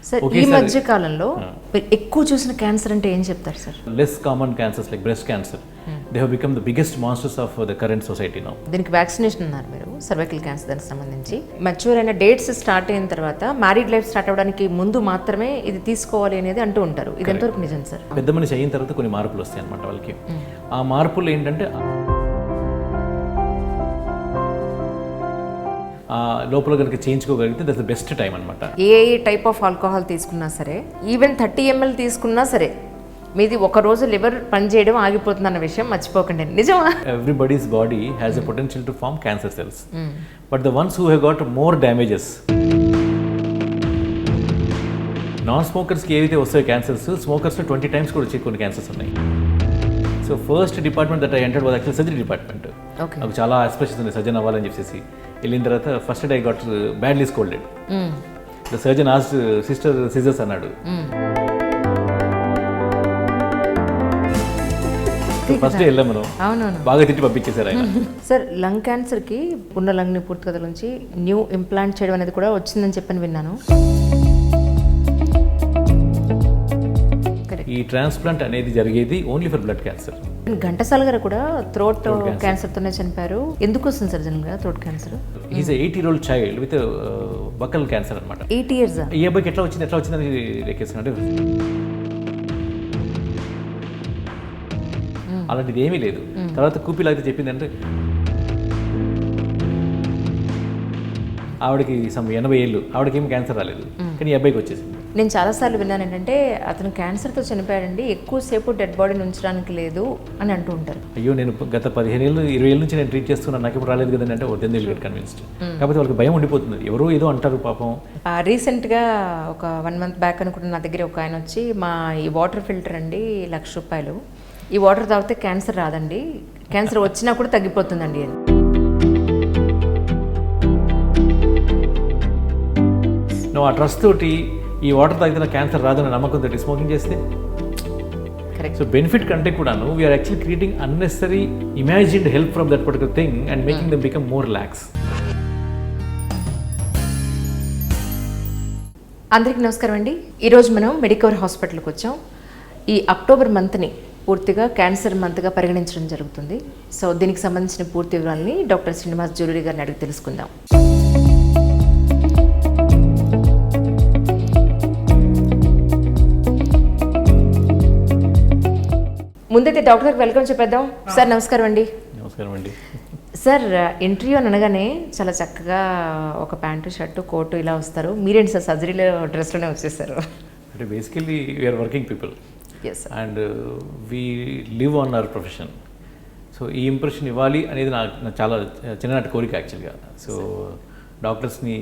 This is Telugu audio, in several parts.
సార్ ఈ మధ్య కాలంలో ఎక్కువ చూసిన క్యాన్సర్ అంటే ఏం చెప్తారు sir? Less common cancers like breast cancer they have become the biggest monsters of the current society now. దీనికి వ్యాక్సినేషన్ ఉన్నారు మీరు, సర్వైకల్ క్యాన్సర్ దానికి సంబంధించి. మెచ్యూర్ అయిన డేట్స్ స్టార్ట్ అయిన తర్వాత మ్యారీడ్ లైఫ్ స్టార్ట్ అవ్వడానికి ముందు మాత్రమే ఇది తీసుకోవాలి అనేది అంటూ ఉంటారు. ఇది ఎంతవరకు నిజం సార్? పెద్ద మనిషి అయిన తర్వాత కొన్ని మార్పులు వస్తాయి అన్నమాట వాళ్ళకి. ఆ మార్పులు ఏంటంటే లోపల కనుక చేయించుకోగలిగితే దట్స్ ద బెస్ట్ టైం అనమాట. ఏ టైప్ ఆఫ్ ఆల్కహాల్ తీసుకున్నా సరే, ఈవెన్ 30 ml తీసుకున్నా సరే, మీది ఒక రోజు లివర్ పనిచేయడం ఆగిపోతుంది అన్న విషయం మర్చిపోకండి. నిజమా? Everybody's body has a potential to form cancer cells, but the ones who have got more damages, non స్మోకర్స్కి ఏవైతే వస్తాయో క్యాన్సర్స్, స్మోకర్స్లో 20 times కూడా వచ్చే కొన్ని క్యాన్సర్స్ ఉన్నాయి. So first department that I entered was actual surgery department. నాకు చాలా ఆస్పిరేషన్స్ ఉన్నాయి సర్జన్ అవ్వాలని చెప్పేసి. వెళ్ళిన తర్వాత first I got badly scolded. The surgeon asked sister scissors అన్నాడు. ఫస్ట్ వెళ్ళాం మనం, బాగా తిట్టి పంపించేశారు ఆయన. సార్ లంగ్ క్యాన్సర్కి ఉన్న లంగ్ని పూర్తిగా నుంచి న్యూ ఇంప్లాంట్ చేయడం అనేది కూడా వచ్చిందని చెప్పని విన్నాను. ఈ ట్రాన్స్ప్లాంట్ అనేది జరిగేది only for blood cancer. Ghantasala గారు కూడా థ్రోట్ క్యాన్సర్తోనే చనిపోయారు. ఎందుకు వస్తుంది సర్ జనరల్గా throat cancer? Is 8-year-old child with buccal cancer అనమాట. 8 years? ఈ అబ్బాయికి ఎట్లా వచ్చిందని లెక్కేస్తానంటే అలాంటిది ఏమీ లేదు. తర్వాత కూపిలాగితే చెప్పింది అంటే ఆవిడకి 80 ఏళ్ళు, ఆవిడకి ఏమి క్యాన్సర్ రాలేదు, కానీ ఈ అబ్బాయికి వచ్చేసింది. నేను చాలాసార్లు విన్నాను ఏంటంటే అతను క్యాన్సర్తో చనిపోయాడండి, ఎక్కువసేపు డెడ్ బాడీని ఉంచడానికి లేదు అని అంటూ ఉంటారు. అయ్యో నేను గత 15 ఏళ్ళు 20 ఏళ్ళ నుంచి నేను ట్రీట్ చేస్తున్నాను, నాకు ఇప్పుడు రాలేదు కదండి అంటే then they'll get convinced. కాకపోతే వాళ్ళకి భయం ఉండిపోతుంది, ఎవరో ఏదో అంటారు పాపం. రీసెంట్గా ఒక 1 month బ్యాక్ అనుకుంటున్న నా దగ్గర ఒక ఆయన వచ్చి, మా ఈ వాటర్ ఫిల్టర్ అండి ₹1,00,000, ఈ వాటర్ తాగితే క్యాన్సర్ రాదండి, క్యాన్సర్ వచ్చినా కూడా తగ్గిపోతుందండి అని. నువ్వు ఆ ట్రస్ట్ తోటి ఈ వాటర్ తాగితే క్యాన్సర్ రాదని నమ్మకం తోటి స్మోకింగ్ చేస్తే కరెక్ట్. సో బెనిఫిట్ కంటే కూడాను we're actually creating unnecessary imagined help from that particular thing and making them become more relax. అందరికీ నమస్కారం అండి. ఈరోజు మనం మెడికవర్ హాస్పిటల్కి వచ్చాం. ఈ అక్టోబర్ మంత్ని పూర్తిగా క్యాన్సర్ మంత్గా పరిగణించడం జరుగుతుంది. సో దీనికి సంబంధించిన పూర్తి వివరాలని డాక్టర్ శ్రీనివాస్ జులూరి గారిని అడిగి తెలుసుకుందాం. ముందైతే డాక్టర్ గారికి వెల్కమ్ చెప్పేద్దాం. సార్ నమస్కారం అండి. నమస్కారం అండి. సార్ ఇంటర్వ్యూ అనగానే చాలా చక్కగా ఒక ప్యాంటు షర్టు కోటు ఇలా వస్తారు, మీరేంటి సార్ సర్జరీలో డ్రెస్లోనే వచ్చేసారు? అంటే basically we're working people and we live on our profession. So ఈ ఇంప్రెషన్ ఇవ్వాలి అనేది నాకు చాలా చిన్ననాటి కోరిక యాక్చువల్గా. సో డాక్టర్స్ని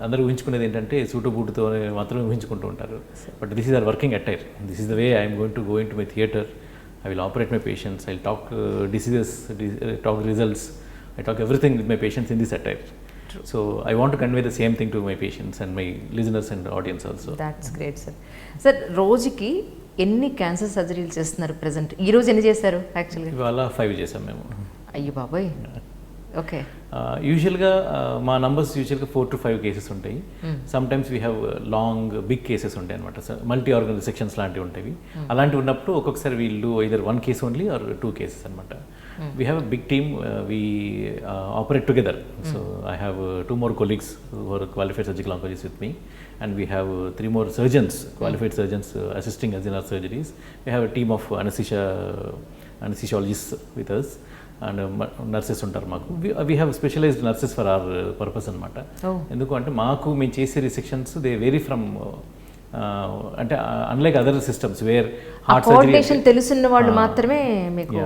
అందరూ ఊహించుకునేది ఏంటంటే సూటు బూటుతో మాత్రమే ఊహించుకుంటూ ఉంటారు. But this is our working attire. This is the way I'm going to go in to my theatre. I will operate my patients, I will talk diseases, talk results, I talk everything with my patients in this attire. True. So I want to convey the same thing to my patients and my listeners and audience also. That's great, sir. Sir, రోజుకి ఎన్ని క్యాన్సర్ సర్జరీలు చేస్తున్నారు ప్రెసెంట్? ఈ రోజు ఎన్ని చేశారు యాక్చువల్గా? ఇవాళ 5 చేసాం మేము. అయ్యో బాబాయ్. ఓకే. యూజువల్గా మా నంబర్స్ యూజువల్గా 4 to 5 కేసెస్ ఉంటాయి. Sometimes we have long big cases ఉంటాయి అనమాట. మల్టీ ఆర్గన్ సెక్షన్స్ లాంటివి ఉంటాయి. అలాంటివి ఉన్నప్పుడు ఒక్కొక్కసారి వీళ్ళు either 1 case only or 2 cases అనమాట. We have a big team, we operate together. So I have 2 more colleagues who are qualified surgical oncologists with me, and we have 3 more surgeons, qualified surgeons assisting us in our surgeries. We have a team of anesthesiologists with us. And nurses ఉంటారు మాకు. We have specialised nurses for our purpose అనమాట. ఎందుకు అంటే మాకు మేము చేసే రిసెక్షన్స్ దే వేరీ ఫ్రమ్ అంటే unlike other systems where heart surgery తెలుసున్న వాళ్ళు మాత్రమే మీకు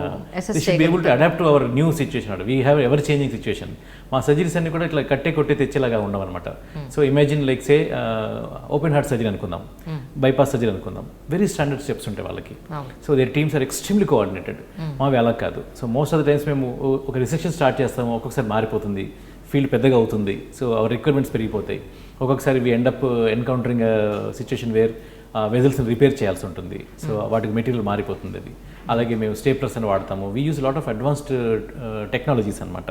should be able to adapt to our new situation. We have ever changing situation. మా సర్జరీస్ అన్ని కూడా ఇట్లా కొట్టే తెచ్చేలాగా ఉండవన్నమాట. So imagine like say open heart surgery అనుకుందాం, బైపాస్ సర్జరీ అనుకుందాం, వెరీ స్టాండర్డ్ స్టెప్స్ ఉంటాయి వాళ్ళకి. So their teams are extremely coordinated. మావి అలా కాదు. So most of the times మేము ఒక రిసెక్షన్ స్టార్ట్ చేస్తాము, ఒక్కొక్కసారి మారిపోతుంది, ఫీల్డ్ పెద్దగా అవుతుంది, సో అవర్ రిక్వైర్మెంట్స్ పెరిగిపోతాయి. ఒక్కొక్కసారి we end up encountering situation where వెజల్స్ని రిపేర్ చేయాల్సి ఉంటుంది. సో వాటికి మెటీరియల్ మారిపోతుంది. అది అలాగే మేము స్టేప్లర్స్ అని వాడతాము. We use lot of advanced technologies అనమాట.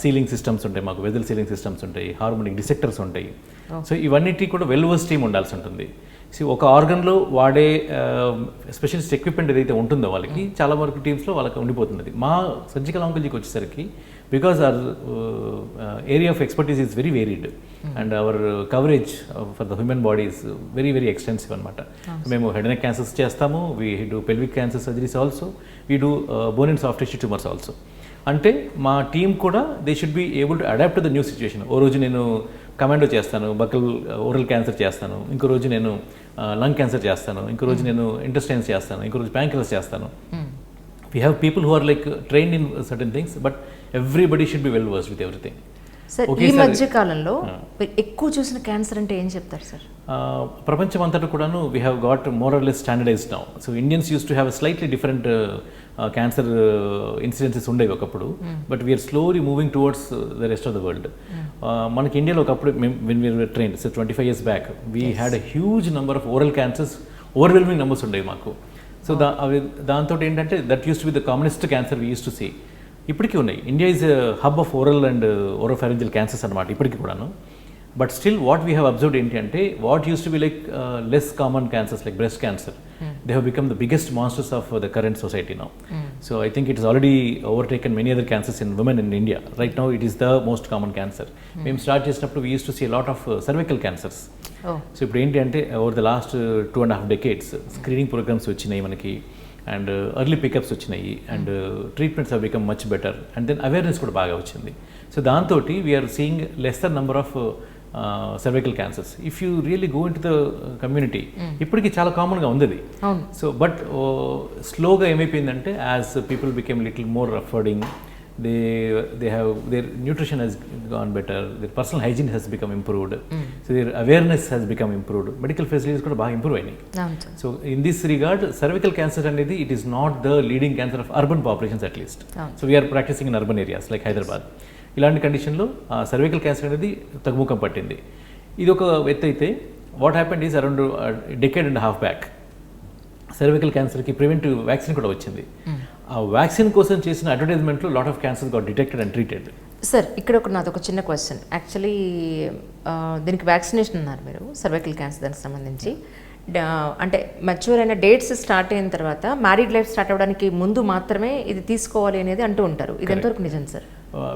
సీలింగ్ సిస్టమ్స్ ఉంటాయి మాకు, వెజల్ సీలింగ్ సిస్టమ్స్ ఉంటాయి, హార్మోనిక్ డిసెక్టర్స్ ఉంటాయి. సో ఇవన్నిటి కూడా వెల్వర్స్ టీమ్ ఉండాల్సి ఉంటుంది. సో ఒక ఆర్గన్లో వాడే స్పెషలిస్ట్ ఎక్విప్మెంట్ ఏదైతే ఉంటుందో వాళ్ళకి చాలా వరకు టీమ్స్లో వాళ్ళకి ఉండిపోతుంది. మా సర్జికల్ ఆంకాలజీకి వచ్చేసరికి because our area of expertise is very varied and our coverage for the human body is very very extensive అనమాట. మేము హెడ్ నెక్ క్యాన్సర్స్ చేస్తాము, we do pelvic cancer surgeries also, we do bone and soft tissue tumours also. అంటే మా టీమ్ కూడా they should be able to adapt to the new situation. ఓ రోజు నేను కమాండో చేస్తాను, బకల్ ఓరల్ క్యాన్సర్ చేస్తాను, ఇంకో రోజు నేను లంగ్ క్యాన్సర్ చేస్తాను, ఇంకో రోజు నేను ఇంటెస్టైన్స్ చేస్తాను, ఇంకో రోజు ప్యాంక్రియాస్ చేస్తాను. We have people who are like trained in certain things, but everybody should be well versed with everything. Sir ఈ మధ్య కాలంలో ఎక్కువ చూసిన క్యాన్సర్ అంటే ఏం చెప్తారు సార్? ప్రపంచం అంతటా కూడాను we have got more or less standardised now. So Indians use to have slightly different cancer incidences ఉండేవి ఒకప్పుడు, but we're slowly moving towards the rest of the world. మనకి ఇండియాలో ఒకప్పుడు when we're trained, so 25 years back we had a huge number of oral cancers, overwhelming numbers ఉండేవి మాకు. సో దాంతో ఏంటంటే that use to be the commonest cancer we use to see. ఇప్పటికీ ఉన్నాయి. India is hub of oral and oropharyngeal cancers అనమాట ఇప్పటికీ కూడాను. But still what we have observed ఏంటి అంటే what use to be like less common cancers like breast cancer, they have become the biggest monsters of the current society now. So I think it is already overtaken many other cancers in women in India. Right now it is the most common cancer. మేము స్టార్ట్ చేసినప్పుడు we use to see lot of cervical cancers. So ఇప్పుడు ఏంటి అంటే over the last 2.5 decades screening programmes వచ్చినాయి మనకి, అండ్ ఎర్లీ పికప్స్ వచ్చినాయి, and treatments have become much better, and then awareness కూడా బాగా వచ్చింది. సో దాంతో we are seeing lesser number of cervical cancers. If you really go into the community ఇప్పటికీ చాలా కామన్గా ఉంది అది. సో బట్ స్లోగా ఏమైపోయిందంటే as people became little more affording, they have their nutrition has gone better, their personal hygiene has become improved, so their awareness has become improved, medical facilities kuda baga improve ayinayi. So in this regard cervical cancer anedi it is not the leading cancer of urban populations at least. So we are practicing in urban areas like Hyderabad. ఇలాంటి కండిషన్లో సర్వైకల్ క్యాన్సర్ అనేది తగ్గుముఖం పట్టింది. ఇది ఒక ఎత్తు అయితే what happened is around decade and a half back cervical క్యాన్సర్కి ప్రివెంటివ్ వ్యాక్సిన్ కూడా వచ్చింది. ఆ వ్యాక్సిన్ కోసం చేసిన అడ్వర్టైజ్మెంట్లో lot of cancers got detected and treated. Sir ఇక్కడ నాదొక చిన్న క్వశ్చన్. యాక్చువల్లీ దీనికి వ్యాక్సినేషన్ అన్నారు మీరు సర్వైకల్ క్యాన్సర్ దానికి సంబంధించి. అంటే మెచ్యూర్ అయిన డేట్స్ స్టార్ట్ అయిన తర్వాత మ్యారీడ్ లైఫ్ స్టార్ట్ అవ్వడానికి ముందు మాత్రమే ఇది తీసుకోవాలి అనేది అంటూ ఉంటారు. ఇది ఎంతవరకు నిజం సార్?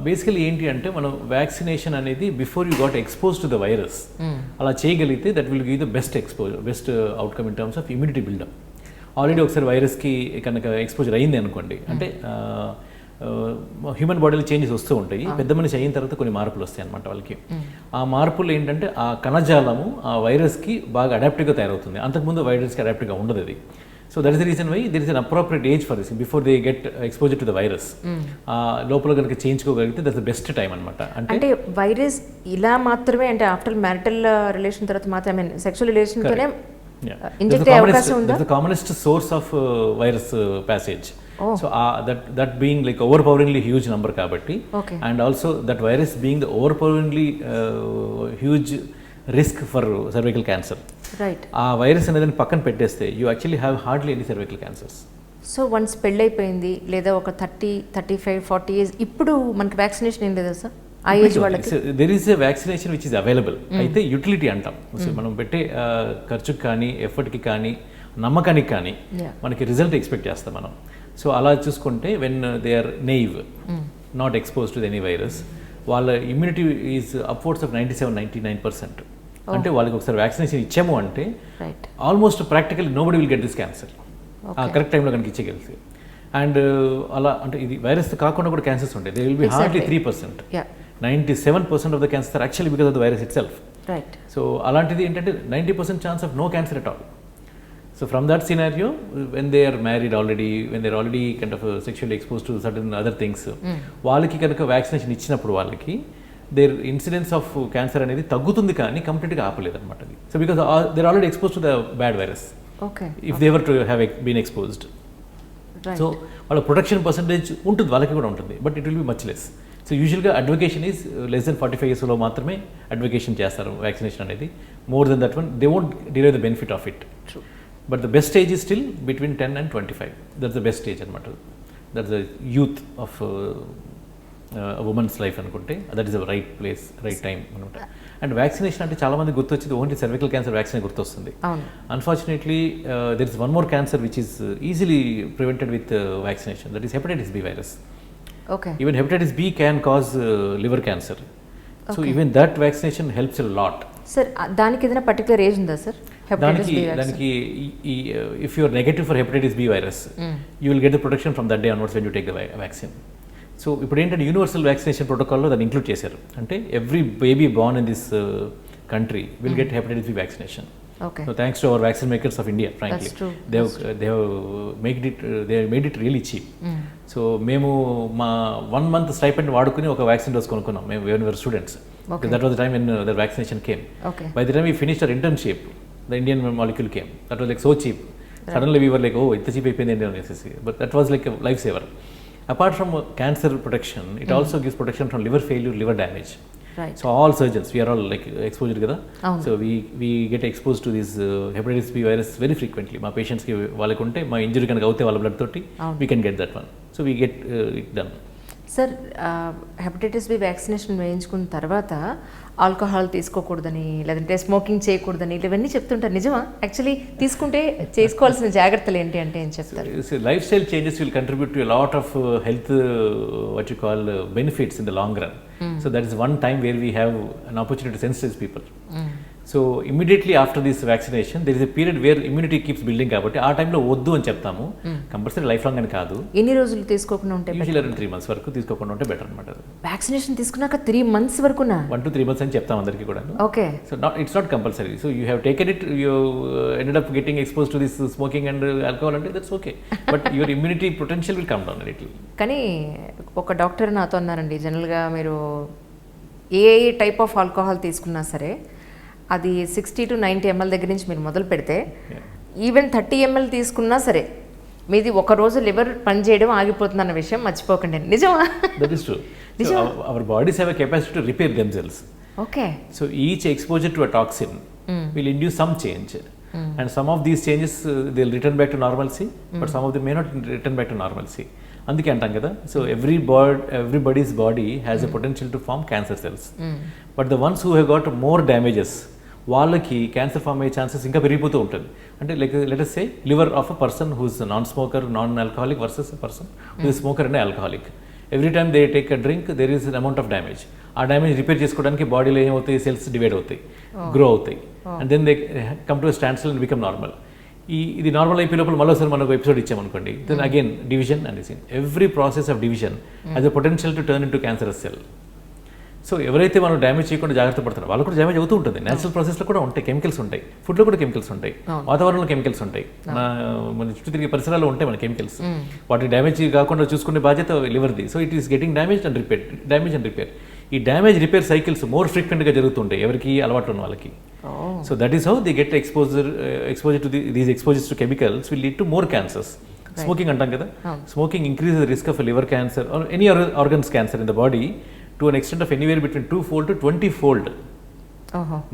బేసికలీ ఏంటి అంటే మనం వ్యాక్సినేషన్ అనేది before you got expose to the virus అలా చేయగలిగితే that will give the best best outcome in terms of immunity buildup. Already ఒకసారి వైరస్కి కనుక ఎక్స్పోజర్ అయింది అనుకోండి, అంటే హ్యూమన్ బాడీలో చేంజెస్ వస్తూ ఉంటాయి. పెద్ద మనిషి అయిన తర్వాత కొన్ని మార్పులు వస్తాయి అనమాట వాళ్ళకి. ఆ మార్పులు ఏంటంటే ఆ కణజాలము ఆ వైరస్కి బాగా అడాప్టివ్గా తయారవుతుంది. అంతకుముందు వైరస్కి అడాప్టివ్గా ఉండదు అది. So that is the reason why there is an appropriate age for this before they get exposure to the virus. లోపల కనుక చేయించుకోగలిగితే దట్స్ ద బెస్ట్ టైం అనమాట. అంటే వైరస్ ఇలా మాత్రమే అంటే ఆఫ్టర్ మ్యారిటల్ రిలేషన్ తర్వాత మాత్రమే సెక్షువల్ రిలేషన్తోనే ఇంజెక్ట్ అయ్యే అవకాశం ఉందా? The commonest source of virus passage. So that being like overpoweringly huge number kabatti, and also that virus being the overpoweringly huge risk for cervical cancer. Right. ఆ వైరస్ అనేది పక్కన పెట్టేస్తే you actually have hardly any cervical cancers. So once పెళ్ళైపోయింది లేదా ఒక 30, 35, 40 years ఇప్పుడు మనకి వ్యాక్సినేషన్ ఏం లేదా సార్ ఆ ఏజ్ వాళ్ళకి? There is a vaccination which is available. అయితే యూటిలిటీ అంటాం. సో మనం పెట్టే ఖర్చుకి కానీ ఎఫర్ట్కి కానీ నమ్మకానికి కానీ మనకి రిజల్ట్ ఎక్స్పెక్ట్ చేస్తాం మనం. సో అలా చూసుకుంటే when they are naive, not expose to any virus, వాళ్ళ ఇమ్యూనిటీ ఈజ్ అప్వర్డ్స్ ఆఫ్ 97-99%. అంటే వాళ్ళకి ఒకసారి వ్యాక్సినేషన్ ఇచ్చాము అంటే almost practical nobody will get this cancer correct టైంలో కనుక ఇచ్చేయగలిసి. అండ్ అలా అంటే ఇది వైరస్ కాకుండా కూడా క్యాన్సర్స్ ఉంటాయి. They will be hardly 3%. 97% of the cancer are actually because of the virus itself. Right. So అలాంటిది ఏంటంటే 90% chance of no cancer at all. So from that scenario, when they are married already, when they are already kind of sexually exposed to certain other things, వాళ్ళకి కనుక వ్యాక్సినేషన్ ఇచ్చినప్పుడు వాళ్ళకి దేర్ ఇన్సిడెన్స్ ఆఫ్ క్యాన్సర్ అనేది తగ్గుతుంది కానీ కంప్లీట్గా ఆపలేదు అనమాట. So because they are already expose to the bad virus if they were to have been exposed. So వాళ్ళ ప్రొటెక్షన్ పర్సంటేజ్ ఉంటుంది, వాళ్ళకి కూడా ఉంటుంది, but it will be much less. So యూజువల్గా అడ్వకేషన్ ఈజ్ లెస్ దెన్ 45 yearsలో మాత్రమే అడ్వకేషన్ చేస్తారు వ్యాక్సినేషన్ అనేది. More than that one they won't derive the benefit of it. But the best age is still between 10 and 25. That's the best age అనమాట. That's the youth of women's life అనుకుంటే that is the right place, right time అనమాట. అండ్ వ్యాక్సినేషన్ అంటే చాలా మంది గుర్తొచ్చేది ఓన్లీ సర్వికల్ క్యాన్సర్ వ్యాక్సిన్ గుర్తొస్తుంది. Unfortunately there is one more cancer which is easily prevented with vaccination, that is hepatitis B virus. Even hepatitis B can cause liver cancer. So even that vaccination helps a lot. Sir దానికి ఏదైనా పర్టికులర్ ఏజ్ ఉందా సార్? దానికి if you are negative for hepatitis B virus you will get the protection from that day onwards when you take the vaccine. So ఇప్పుడు ఏంటంటే యూనివర్సల్ వ్యాక్సినేషన్ ప్రోటోకాల్లో దాన్ని ఇంక్లూడ్ చేశారు. అంటే every baby born in this country will get hepatitis B vaccination. So thanks to our vaccine makers of India, frankly, they have made it really cheap. So మేము మా 1 month stipend వాడుకుని ఒక వ్యాక్సిన్ డోస్ కొనుక్కున్నాం మేము when we were students. That was the time when the vaccination came. By the time we finished our internship, the Indian molecule came. That was like so cheap. Suddenly we were like, oh, it's cheap అయిపోయింది Indian necessary. But that was like a lifesaver. Apart from cancer protection, it also gives protection from liver failure, liver damage. Right. So all surgeons, we are all like exposed kada. So we get exposed to this hepatitis B virus very frequently. My patients ki valakunte my injury kanaka avute wala blood toti we can get that one. So we get it done. Sir hepatitis B vaccination వేయించుకున్న తర్వాత ఆల్కహాల్ తీసుకోకూడదని లేదంటే స్మోకింగ్ చేయకూడదని ఇవన్నీ చెప్తుంటారు, నిజమా? యాక్చువల్లీ తీసుకుంటే చేసుకోవాల్సిన జాగ్రత్తలు ఏంటి అంటే ఏం చెప్తారు? Life style changes will contribute to lot of health what you call benefits in the long run. So that is one time where we have an opportunity to sensitize people. So immediately after this vaccination there is a period where immunity keeps building, కాబట్టి ఆ టైంలో వద్దు అని చెప్తాము. కంపల్సరీ లైఫ్ లాంగ్ అని కాదు. ఎన్ని రోజులు తీసుకోకుండా ఉంటే? యూజువల్లీ 3 months వరకు తీసుకోకుండా ఉంటే బెటర్ అనమాట. వ్యాక్సినేషన్ తీసుకున్నాక 3 months వరకునా? 1 to 3 months అని చెప్తాం అందరికీ కూడా. Okay. So it's not compulsory. So you have taken it, you ended up getting expose to this smoking and alcohol అంటే that's okay, but your immunity potential will come down little. కానీ ఒక డాక్టర్ నాతో అన్నారండి, జనరల్గా మీరు ఏ టైప్ ఆఫ్ ఆల్కహాల్ తీసుకున్నా సరే అది 60 to 90 ml దగ్గర నుంచి మీరు మొదలు పెడితే ఈవెన్ 30 ml తీసుకున్నా సరే మీది ఒక రోజు లివర్ పనిచేయడం ఆగిపోతుంది అన్న విషయం మర్చిపోకండి. నిజమా? That is true. So our bodies have a capacity to repair themselves. Okay. So each exposure to a toxin will induce some change. And some of these changes they'll return back to normalcy, but some of them may not return back to normalcy. అందుకే అంటాం కదా, so everybody's body has a potential to form cancer cells. But the ones who have got more damages, వాళ్ళకి క్యాన్సర్ ఫామ్ అయ్యే ఛాన్సెస్ ఇంకా పెరిగిపోతూ ఉంటుంది. అంటే like let us say liver of a person who is non smoker, non alcoholic versus a person who is smoker and alcoholic. Every time they take a drink there is an amount of damage. ఆ డ్యామేజ్ రిపేర్ చేసుకోవడానికి బాడీలో ఏమవుతాయి, సెల్స్ డివైడ్ అవుతాయి, గ్రో అవుతాయి, and then they come to stand still and become normal. ఇది నార్మల్ అయిపోయే లోపల మరోసారి మనకు ఎపిసోడ్ ఇచ్చామనుకోండి, then again division and seen. Every process of division has a potential to turn into cancerous cell. So ఎవరైతే మనం డ్యామేజ్ చేయకుండా జాగ్రత్త పడుతున్నారో వాళ్ళు కూడా డ్యామేజ్ అవుతూ ఉంటుంది. నేచురల్ ప్రాసెస్లో కూడా ఉంటాయి, కెమికల్స్ ఉంటాయి, ఫుడ్లో కూడా కెమికల్స్ ఉంటాయి, వాతావరణంలో కెమికల్స్ ఉంటాయి, మన చుట్టూ తిరిగే పరిసరాల్లో ఉంటాయి మన కెమికల్స్. వాటిని డ్యామేజ్ కాకుండా చూసుకునే బాధ్యత లివర్ది. So it is getting damage and repair. ఈ డ్యామేజ్ రిపేర్ సైకిల్స్ మోర్ ఫ్రీక్వెంట్గా జరుగుతుంటాయి ఎవరికి అలవాటు ఉన్న వాళ్ళకి. So that is how they get exposure to these exposures to chemicals will lead to more cancers. Smoking అంటాం కదా, smoking increases the risk of a liver cancer or any organs cancer in the body to an extent of anywhere between 2-fold to 20-fold.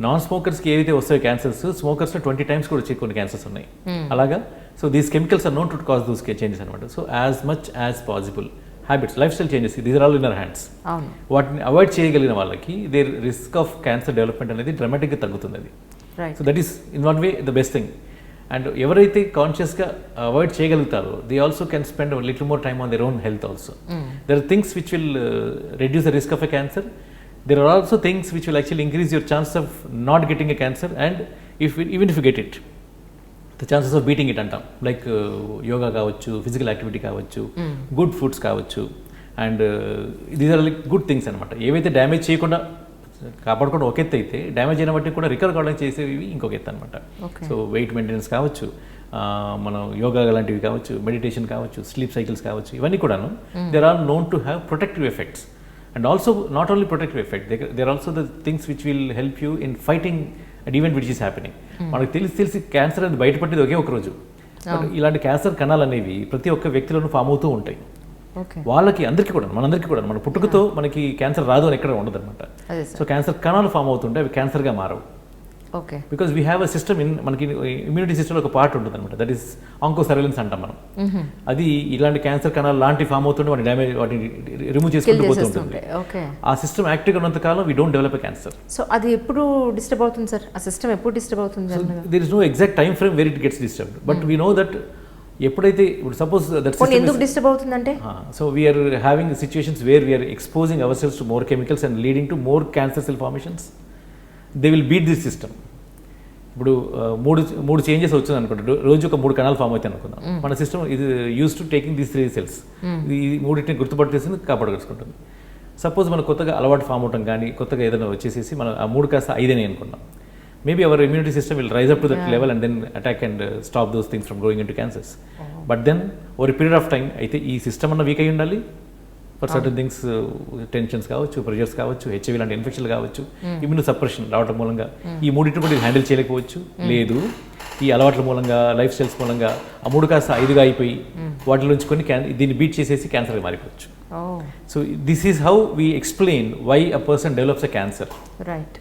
Non స్మోకర్స్కి ఏవైతే వస్తాయో క్యాన్సర్స్, స్మోకర్స్లో 20 times కూడా వచ్చే కొన్ని క్యాన్సర్స్ ఉన్నాయి అలాగా. So these chemicals are known to cause those changes అనమాట. So as much as possible habits, life style changes, these are all in our hands. వాటిని అవాయిడ్ చేయగలిగిన వాళ్ళకి their risk of cancer development అనేది డ్రమాటిక్గా తగ్గుతుంది అది. So that is in one way the best thing. And ఎవరైతే కాన్షియస్గా అవాయిడ్ చేయగలుగుతారో they also can spend little more time on their own health also. There are things which will reduce the risk of a cancer. There are also things which will actually increase your chance of not getting a cancer, and even if you get it, the chances of beating it antam, like yoga kavachu, physical activity kavachu, good foods kavachu, and these are like good things anamata. Evaithe damage cheyakunda కాపాడుకోవడం ఒక ఎత్తు అయితే, డ్యామేజ్ అయిన బట్టి కూడా రికవర్ కావడానికి చేసేవి ఇంకొక ఎత్తు అనమాట. సో వెయిట్ మెయింటెనెన్స్ కావచ్చు, మనం యోగా లాంటివి కావచ్చు, మెడిటేషన్ కావచ్చు, స్లీప్ సైకిల్స్ కావచ్చు, ఇవన్నీ కూడాను there are known to have protective effects. And also not only protective effect, they are also the things which will help you in fighting an event which is happening. మనకు తెలిసి క్యాన్సర్ అనేది బయటపడేది ఒకే ఒక రోజు. బట్ ఇలాంటి క్యాన్సర్ కణాలు అనేవి ప్రతి ఒక్క వ్యక్తిలోనూ ఫామ్ అవుతూ ఉంటాయి. వాళ్ళకి అందరికీ కూడా, మనందరికీ కూడా, మన పుట్టుకతో మనకి క్యాన్సర్ రాదు అని ఎక్కడ ఉండదు అనమాట. సో క్యాన్సర్ కణాలు ఫామ్ అవుతుంటే అవి క్యాన్సర్గా మారవు. Okay. Because we have a system మనకి ఇమ్యూనిటీ సిస్టమ్లో ఒక పార్ట్ ఉంటుంది అనమాట, దట్ ఈస్ ఆంకో సర్వేలెన్స్ అంటాం మనం. అది ఇలాంటి క్యాన్సర్ కణాలు లాంటి ఫామ్ అవుతుంటే వాటి డ్యామేజ్ వాటిని రిమూవ్ చేసుకుంటూ పోతుంటుంది. ఆ సిస్టమ్ యాక్టివ్గా ఉన్నంత కాలం we don't develop a cancer. So అది ఎప్పుడు డిస్టర్బ్ అవుతుంది సార్? ఆ సిస్టమ్ ఎప్పుడు డిస్టర్బ్ అవుతుంది? There is no exact time frame where it gets disturbed, but we know that ఎప్పుడైతే ఇప్పుడు సపోజ్ దట్ ఎందుకు డిస్టర్బ్ అవుతుందంటే, so we are having situations where we are exposing our cells to more chemicals and leading to more cancer cell formations, they will beat this system. ఇప్పుడు మూడు చేంజెస్ వచ్చింది అనుకుంటే రోజు ఒక 3 కణాలు ఫామ్ అవుతాయి అనుకుందాం. మన సిస్టమ్ ఇది use to taking these 3 cells, ఈ మూడింటిని గుర్తుపట్టేసింది కాపాడగలుచుకుంటుంది. సపోజ్ మనం కొత్తగా అలవాటు ఫామ్ అవటం కానీ కొత్తగా ఏదైనా వచ్చేసేసి మనం ఆ 3 కాస్త 5 అనుకున్నాం, maybe our immunity system will rise up to that level and then attack and stop those things from growing in to cancers. But then over period of time అయితే ఈ సిస్టమ్ అన్న వీక్ అయి ఉండాలి ఫర్ సర్టన్ థింగ్స్, టెన్షన్స్ కావచ్చు, ప్రెషర్స్ కావచ్చు, హెచ్ఐవి లాంటి ఇన్ఫెక్షన్లు కావచ్చు, ఇమ్యూనో సప్రెషన్ రావడం మూలంగా ఈ మూడింటిని కూడా హ్యాండిల్ చేయలేకపోవచ్చు. లేదు ఈ అలవాట్ల మూలంగా లైఫ్ స్టైల్స్ మూలంగా ఆ 3 కాస్త 5గా అయిపోయి వాటిలో నుంచి కొన్ని దీన్ని బీట్ చేసేసి క్యాన్సర్గా మారిపోవచ్చు. So this is how we explain why a person develops a cancer. Right.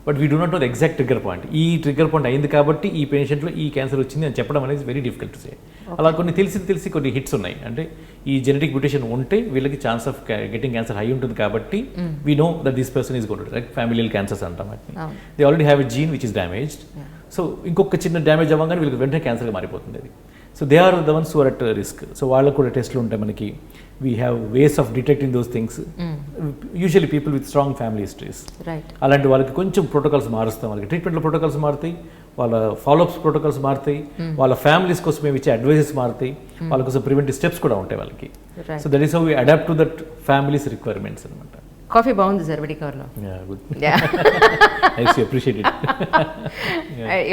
But we do not know the exact trigger point. ఈ ట్రిగ్గర్ పాయింట్ అయింది కాబట్టి ఈ పేషెంట్లో ఈ క్యాన్సర్ వచ్చింది అని చెప్పడం అనేది వెరీ డిఫికల్ట్ టు సే. అలా కొన్ని తెలిసి కొన్ని హిట్స్ ఉన్నాయి, అంటే ఈ జెనెటిక్ మ్యూటేషన్ ఉంటే వీళ్ళకి chance of getting cancer high ఉంటుంది కాబట్టి we know that this person is gone to like familial cancers అంటాం వాటిని. They already have a gene which is damaged, so ఇంకొక చిన్న డ్యామేజ్ అవ్వగానే వీళ్ళకి వెంటనే క్యాన్సర్గా మారిపోతుంది అది. So they are the ones who are at risk. So వాళ్ళకు కూడా టెస్ట్లు ఉంటాయి మనకి, we have ways of detecting those things. Usually people with strong family histories, అలాంటి వాళ్ళకి కొంచెం ప్రోటోకాల్స్ మారుస్తాం, వాళ్ళకి ట్రీట్మెంట్లో ప్రోటోకాల్స్ మారుతాయి, వాళ్ళ ఫాలోఅప్స్ ప్రోటోకాల్స్ మారుతాయి, వాళ్ళ ఫ్యామిలీస్ కోసం మేము ఇచ్చే అడ్వైజెస్ మారుతాయి, వాళ్ళ కోసం ప్రివెంటివ్ స్టెప్స్ కూడా ఉంటాయి వాళ్ళకి. So that is how we adapt to that families requirements అనమాట. కాఫీ బాగుంది సార్ మెడికవర్లో.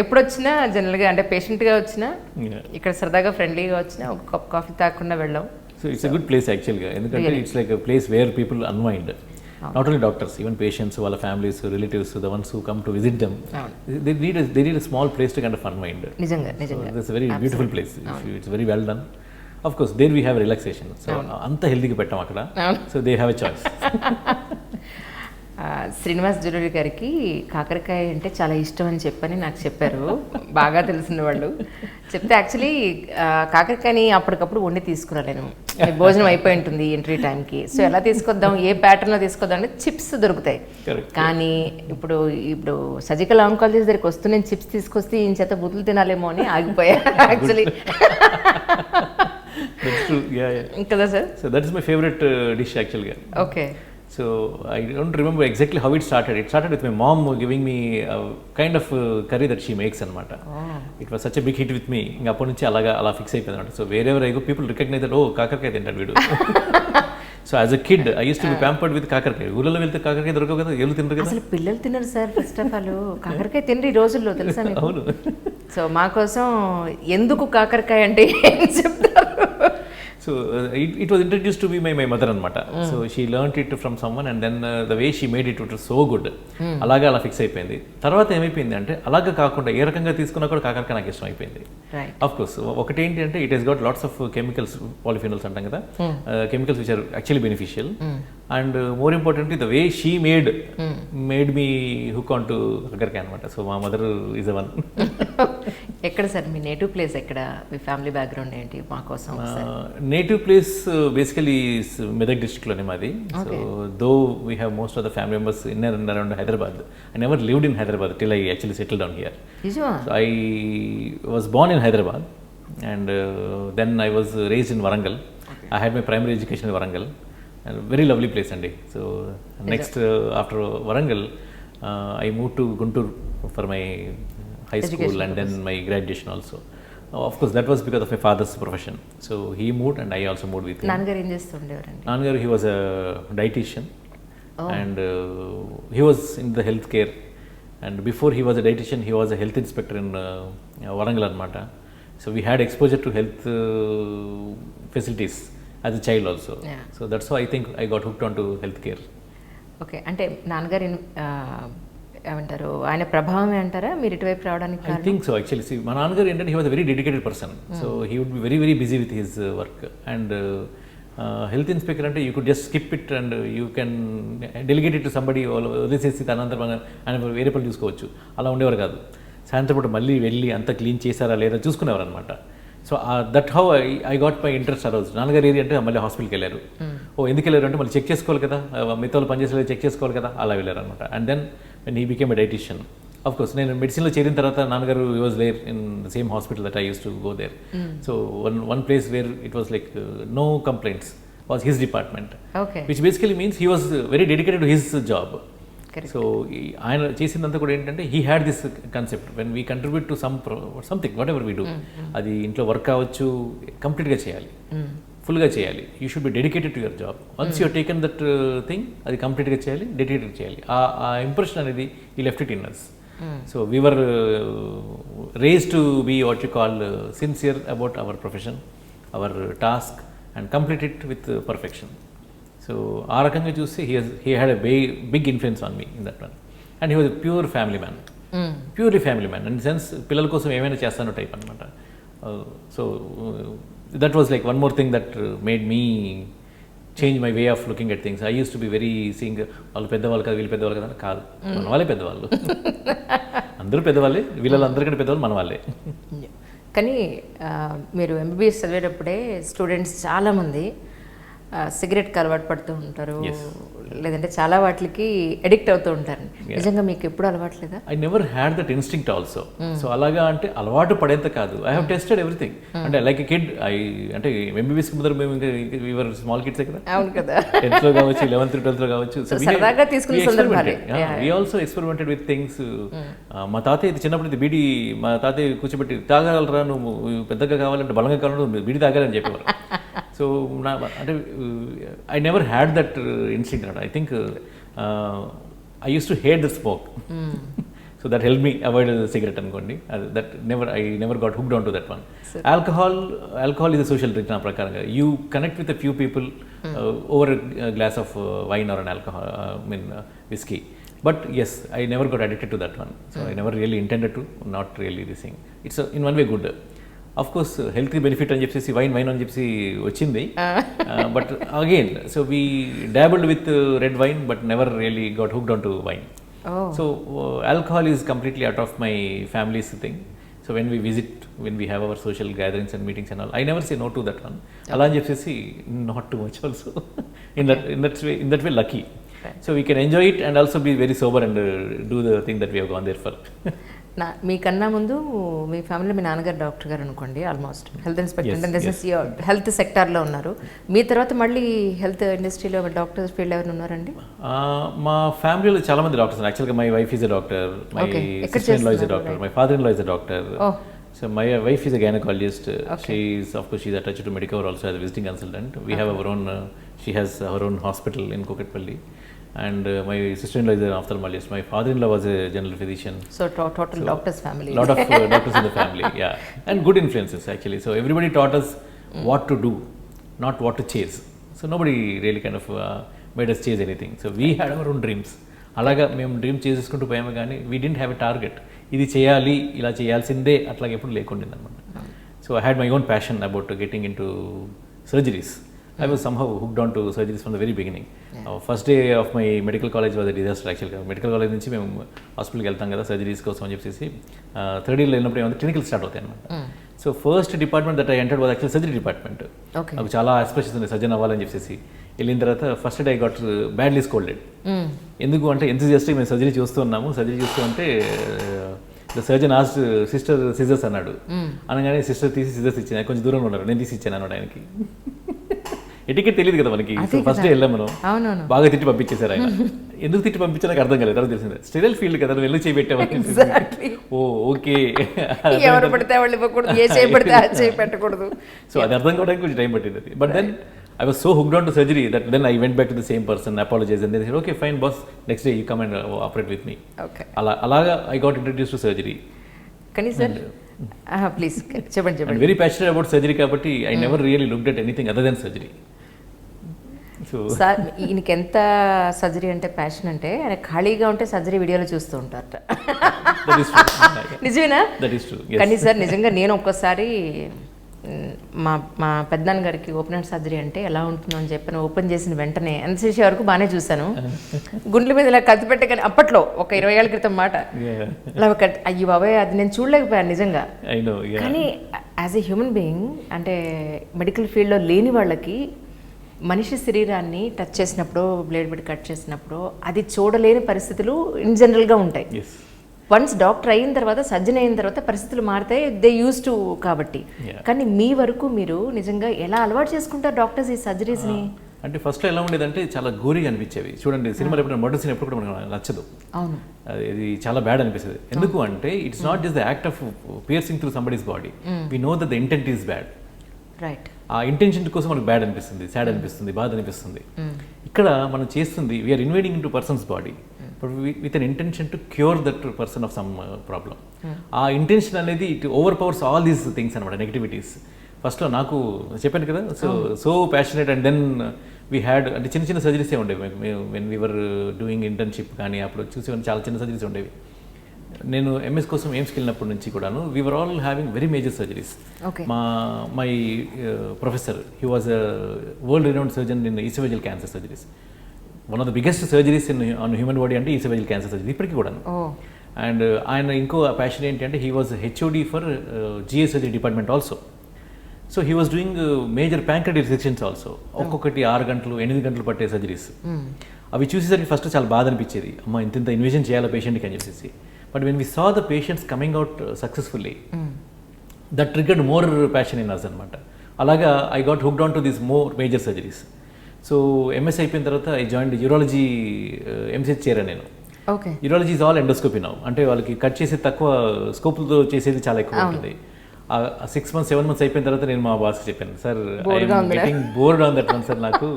ఎప్పుడు వచ్చినా జనరల్గా అంటే పేషెంట్గా వచ్చినా ఇక్కడ సరదాగా ఫ్రెండ్లీగా వచ్చినా ఒక కప్ కాఫీ తాగకుండా వెళ్ళాం. So it's a good place యాక్చువల్గా, ఎందుకంటే it's like a place where people unwind, not only doctors, even patients, వాళ్ళ families, relatives, the ones who come to visit them, they need a small place to kind of unwind. నిజంగా it's very beautiful place, it's very well done. Of course there we have relaxation. So అంత హెల్తీగా పెట్టాం అక్కడ, so they have a choice. Srinivas Juluri గారికి కాకరకాయ అంటే చాలా ఇష్టం అని చెప్పని నాకు చెప్పారు, బాగా తెలిసిన వాళ్ళు చెప్తే. యాక్చువల్లీ కాకరకాయని అప్పటికప్పుడు వండి తీసుకురాలేను, భోజనం అయిపోయి ఉంటుంది ఎంట్రీ టైంకి. సో ఎలా తీసుకొద్దాం, ఏ ప్యాటర్న్లో తీసుకొద్దాం అంటే చిప్స్ దొరుకుతాయి. కానీ ఇప్పుడు సర్జికల్ ఆంకాలజీ దగ్గరికి వస్తూ నేను చిప్స్ తీసుకొస్తే ఈయన చేత బుద్ధులు తినాలేమో అని ఆగిపోయా యాక్చువల్లీ. కదా sir? So that is my favourite dish యాక్చువల్గా. Okay. So I don't remember exactly how it started. It started with my mom giving me a kind of curry that she makes anamata. It was such a big hit with me. Inga appo nunchi ala fix ayipindi anamata. So wherever I go, people recognize that, oh, kakarkai tintadu veedu. So as a kid, I used to be pampered with kakarkai. ఊళ్ళలో వెళ్తే కాకరకాయ దొరకవు కదా, ఎవరు తినరు కదా. అసలు పిల్లలు తినరు సార్, ఫస్ట్ ఆఫ్ ఆల్ కాకరకాయ తినరు ఈ రోజుల్లో, తెలుసా మీకు? అవును. సో మా కోసం ఎందుకు కాకరకాయ అంటే ఏం చెప్తారు? So it was introduced to me by my mother anamata. So she learnt it from someone and then the way she made it was so good. అలాగా అలా ఫిక్స్ అయిపోయింది. తర్వాత ఏమైపోయింది అంటే అలాగా కాకుండా ఏ రకంగా తీసుకున్నా కూడా కాకరకాయ నాకు ఇష్టం అయిపోయింది. ఆఫ్ కోర్స్ ఒకటి ఏంటి అంటే it has got lots of chemicals, polyphenols అంటాం కదా, chemicals which are actually beneficial. And more importantly the way she made me hook on to కాకరకాయ అనమాట. సో మా మదర్ ఈజ్ అ వన్. ఎక్కడ సార్ మీ నేటివ్ ప్లేస్, ఎక్కడ మీ ఫ్యామిలీ బ్యాక్గ్రౌండ్ ఏంటి మా కోసం? నేటివ్ ప్లేస్ బేసికలీ మెదక్ డిస్ట్రిక్ట్లోనే మాది. So though we have most of the family members in and around Hyderabad. I never lived in Hyderabad till I actually settle down here. I was born in Hyderabad and then I was raised in Warangal. I had my primary education in Warangal. And very lovely place అండి. So next after Warangal I moved to Guntur for my high school and then my graduation also. Of course that was because of my father's profession. So he moved and I also moved with him. నాన్నగారు ఏం చేస్తుండేవారండి? నాన్నగారు he was a dietitian and he was in the healthcare, and before he was a dietitian he was a health inspector in Warangal anamata. So we had exposure to health facilities as a child also. So that's why I think I got hooked onto healthcare. Okay. అంటే నాన్నగారు ఏమంటారు, ఆయన ప్రభావమే అంటారా మీరు ఇటువైపు రావడానికి? I think so actually. See, మా నాన్నగారు ఏంటంటే he was a very dedicated person. So he would be very very busy with his work and health inspector అంటే you could just skip it and you can delegate it to somebody వదిలేసేసి తనంతరం ఆయన వేరే పనులు చూసుకోవచ్చు. అలా ఉండేవారు కాదు. సాయంత్రం పూట మళ్ళీ వెళ్ళి అంత క్లీన్ చేశారా లేదా చూసుకునేవారు అనమాట. So that how I got my interest ఆ రోజు. నాన్నగారు ఏది అంటే మళ్ళీ హాస్పిటల్కి వెళ్ళారు. ఎందుకు వెళ్ళారు అంటే మళ్ళీ చెక్ చేసుకోవాలి కదా, మిగతా వాళ్ళు పనిచేసేది చెక్ చేసుకోవాలి కదా, అలా వెళ్ళారు అనమాట. And then when he became a dietitian. Of course నేను మెడిసిన్లో చేరిన తర్వాత నాన్నగారు was there in the same hospital that I use to go there. So one place where it was like no complaints was his department, which basically means he was very dedicated to his job. So ఆయన చేసిందంతా కూడా ఏంటంటే he had this concept when we contribute to something whatever we do, అది ఇంట్లో వర్క్ కావచ్చు, కంప్లీట్గా చేయాలి, ఫుల్గా చేయాలి. You should be dedicated to your job. Once you taken that thing అది కంప్లీట్గా చేయాలి, డెడికేటెడ్ చేయాలి. ఆ ఇంప్రెషన్ అనేది ఈ left it in us. So we were raise to be what you call sincere about our profession, our task and complete it with perfection. So ఆ రకంగా చూస్తే he had a big influence on me in that one. And he was a pure family man, purely family man in sense పిల్లల కోసం ఏమైనా చేస్తానో టైప్ అనమాట. So that was like one more thing that made me change my way of looking at things. I use to be very seeing వాళ్ళు పెద్దవాళ్ళు కదా, వీళ్ళు పెద్దవాళ్ళు కదా, కాదు, మన వాళ్ళే పెద్దవాళ్ళు. అందరూ పెద్దవాళ్ళే, వీళ్ళందరికంటే పెద్దవాళ్ళు మన వాళ్ళే. కానీ మీరు ఎంబీబీఎస్ చదివేటప్పుడే స్టూడెంట్స్ చాలామంది సిగరెట్కి అలవాటు పడుతూ ఉంటారు, లేదంటే చాలా వాటికి అడిక్ట్ అవుతూ ఉంటారు. నిజంగా మీకు ఎప్పుడు అలవాటు లేదా? I never had that instinct also. So అలాగా అంటే అలవాటు పడేంత కాదు, ఐ హావ్ టెస్టెడ్ ఎవ్రీథింగ్. అంటే లైక్ ఎ కిడ్, అంటే ఎంబీబీఎస్ ముందర మేము ఇంకా స్మాల్ కిడ్సే కదా, అవును కదా, 10th లో కావచ్చు, 11th 12th లో కావచ్చు. సరదాగా తీసుకునే సందర్భాలు. We also experimented with things. మా తాతయ్య చిన్నప్పుడు ఇది బీడీ, మా తాతయ్య కూర్చోబెట్టి తాగలరా నువ్వు, పెద్దగా కావాలంటే బలంగా కావాలంటే బీడీ తాగాలని చెప్పేవారు. సో అంటే I never had that instinct. I think I use to hate the smoke. So that help me avoid cigarette అనుకోండి. That I never got hooked on to that one. Alcohol is a social drink నా ప్రకారంగా. You connect with a few people over glass of wine or an alcohol, whisky. But yes, I never got addicted to that one. So I never really intended to, not really this thing. It's in one way good. Of course health benefit అని చెప్పేసి వైన్ అని చెప్పేసి వచ్చింది. But again so we dabbled with red wine but never really got hooked on to wine. So alcohol is completely out of my families thing. So when we visit, when we have our social gatherings and meetings and all, I never say no to that one. అలా అని చెప్పేసి not to much also. In that way lucky. So we can enjoy it and also be very sober and do the thing that we have gone there for. మీకన్నా ముందు మీ ఫ్యామిలీలో మీ నాన్నగారు డాక్టర్ గారు అనుకోండి, ఆల్మోస్ట్ హెల్త్ ఇన్స్పెక్టర్, హెల్త్ సెక్టార్లో ఉన్నారు. మీ తర్వాత మళ్ళీ హెల్త్ ఇండస్ట్రీలో డాక్టర్ ఫీల్డ్ ఎవరు ఉన్నారండి? మా ఫ్యామిలీలో చాలా మంది డాక్టర్స్. యాక్చువల్గా my wife is a doctor, my sister in law is a doctor, my father in law is a doctor. So my wife is a gynecologist. She is, of course, she's attached to Medicover also as a visiting consultant. We have our own, she has her own hospital in Kokatpalli. And my sister-in-law is an ophthalmologist. My father-in-law was a general physician. So total doctors family. Lot of doctors in the family, yeah. And good influences actually. So everybody taught us what to do, not what to chase. So nobody really kind of made us chase anything. So we had our own dreams. అలాగా మేము డ్రీమ్ చేసుకుంటూ పోయాము కానీ we didn't have a target, ఇది చేయాలి, ఇలా చేయాల్సిందే, అట్లాగే ఎప్పుడు లేకుండింది అనమాట. So I had my own passion about getting in to surgeries. I was somehow hooked on to surgeries from the very beginning. First day of my medical college was a disaster actually. Medical college నుంచి మేము హాస్పిటల్కి వెళ్తాం కదా సర్జరీస్ కోసం అని చెప్పేసి. థర్డ్ ఇయర్లో వెళ్ళినప్పుడు ఏమంటే క్లినికల్ స్టార్ట్ అవుతాయి అనమాట. So first department that I entered was actual surgery department. నాకు చాలా ఎక్స్ప్రెషన్స్ ఉన్నాయి సర్జన్ అవ్వాలని చెప్పేసి. వెళ్ళిన తర్వాత first day I got badly scolded. ఎందుకు అంటే ఎంతజియాస్టిక్ మేము సర్జరీ చూస్తూ ఉన్నాము. సర్జరీ చూస్తూ ఉంటే ద సర్జన్ ఆస్ట్ సిస్టర్ సిజర్స్ అన్నాడు. అనగానే సిస్టర్ తీసి సిజర్స్ ఇచ్చింది. కొంచెం దూరంగా ఉన్నారు, నేను తీసి ఇచ్చాను అన్నాడు ఆయనకి. ఎటికెట్ తెలియదు కదా మనకి. ఫస్ట్ డే వెళ్ళాం మనం, బాగా తిట్టి పంపించేశారు ఆయన. ఎందుకు తిట్టి పంపించా నాకు అర్థం కాలేదు. తర్వాత తెలిసింది స్టెరైల్ ఫీల్డ్ కదా, నువ్వు ఎందుకు చేయబెట్టావని. ఓ ఓకే, సో అది అర్థం కావడానికి కొంచెం టైం పట్టింది అది. But then I was so hooked on to surgery that then I went back to the same person, apologized, and they said, okay, fine, boss, next day you come and operate with me. Okay. Alaga, I got introduced to surgery. Can you, sir? Please, చెప్పండి. I'm very passionate about surgery కాబట్టి I never really looked at anything other than surgery. So sir ఈయనకి ఎంత సర్జరీ అంటే ప్యాషన్ అంటే ఆయన ఖాళీగా ఉంటే సర్జరీ వీడియోలో చూస్తూ ఉంటారట. That is true. నిజమేనా? That is true. Yes. కానీ సార్ నిజంగా నేను ఒక్కసారి మా మా పెద్దనాన్న గారికి ఓపెన్ హార్ట్ సర్జరీ అంటే ఎలా ఉంటుందో అని చెప్పాను. ఓపెన్ చేసిన వెంటనే ఎన్సీసీ వరకు బాగానే చూశాను. గుండెల మీద ఇలా కత్తి పెట్టే కానీ అప్పట్లో ఒక 20 ఏళ్ళ క్రితం మాట అలా ఒక అయ్యి బాబాయ్ అది నేను చూడలేకపోయాను నిజంగా. కానీ యాజ్ ఎ హ్యూమన్ బీయింగ్ అంటే మెడికల్ ఫీల్డ్లో లేని వాళ్ళకి మనిషి శరీరాన్ని టచ్ చేసినప్పుడు బ్లేడ్ పెట్టి కట్ చేసినప్పుడు అది చూడలేని పరిస్థితులు ఇన్ జనరల్గా ఉంటాయి. వన్స్ డాక్టర్ అయిన తర్వాత సర్జన్ అయిన తర్వాత పరిస్థితులు మారుతాయి, దే యూస్ టు కాబట్టి. కానీ మీ వరకు మీరు నిజంగా ఎలా అలవాటు చేసుకుంటారు డాక్టర్స్ ఈ సర్జరీస్ని? అంటే ఫస్ట్లో ఎలా ఉండేదంటే చాలా గోరీగా అనిపించేవి. చూడండి సినిమాలో ఎప్పుడు మర్డర్ సీన్ ఎప్పుడు కూడా మనకు నచ్చదు. అవును, ఇది చాలా బ్యాడ్ అనిపిస్తుంది. ఎందుకు అంటే it's not just the act of piercing through somebody's body, we know that the intent is bad. Right, ఆ ఇంటెన్షన్ కోసం మనకు బ్యాడ్ అనిపిస్తుంది, సాడ్ అనిపిస్తుంది, బాధ అనిపిస్తుంది. ఇక్కడ మనం చేస్తుంది we're invading in to persons body with an intention to cure that person of some problem. ఆ ఇంటెన్షన్ అనేది it overpowers all these things అనమాట, నెగిటివిటీస్. ఫస్ట్లో నాకు చెప్పాను కదా, so passionate. And then we had అంటే చిన్న చిన్న సర్జరీసే ఉండేవి వెన్ వీఆర్ డూయింగ్ ఇంటర్న్షిప్. కానీ అప్పుడు చూసేవన్నీ చాలా చిన్న సర్జరీస్ ఉండేవి. నేను ఎంఎస్ కోసం ఎయిమ్స్కి వెళ్ళినప్పటి నుంచి కూడాను we are all having very major surgeries. My professor he was a world renowned surgeon in esophageal cancer surgeries. One of the biggest surgeries on human body అంటే ఈసోఫేజియల్ క్యాన్సర్ సర్జరీ ఇప్పటికీ కూడా. అండ్ ఆయన ఇంకో ప్యాషన్ ఏంటి అంటే he was HOD for GI surgery department also. So he was doing major pancreatic sections also. ఒక్కొక్కటి 6 గంటలు 8 గంటలు పట్టే సర్జరీస్. అవి చూసేసరికి ఫస్ట్ చాలా బాధ అనిపించేది, అమ్మ ఇంత ఇన్వెషన్ చేయాలి పేషెంట్కి అని చెప్పేసి. But when we saw the patients coming out successfully, that triggered more passion in us అనమాట. అలాగా I got hooked on to these more major surgeries. So MS అయిపోయిన తర్వాత ఐ జాయిన్డ్ యూరాలజీ ఎంసెట్ చేరాను నేను. Urology is all endoscopy now. అంటే వాళ్ళకి కట్ చేసేది తక్కువ, స్కోప్లతో చేసేది చాలా ఎక్కువ ఉంటుంది. 6 months 7 months అయిపోయిన తర్వాత నేను మా బాస్కి చెప్పాను, sir I'm getting bored on that one sir, నాకు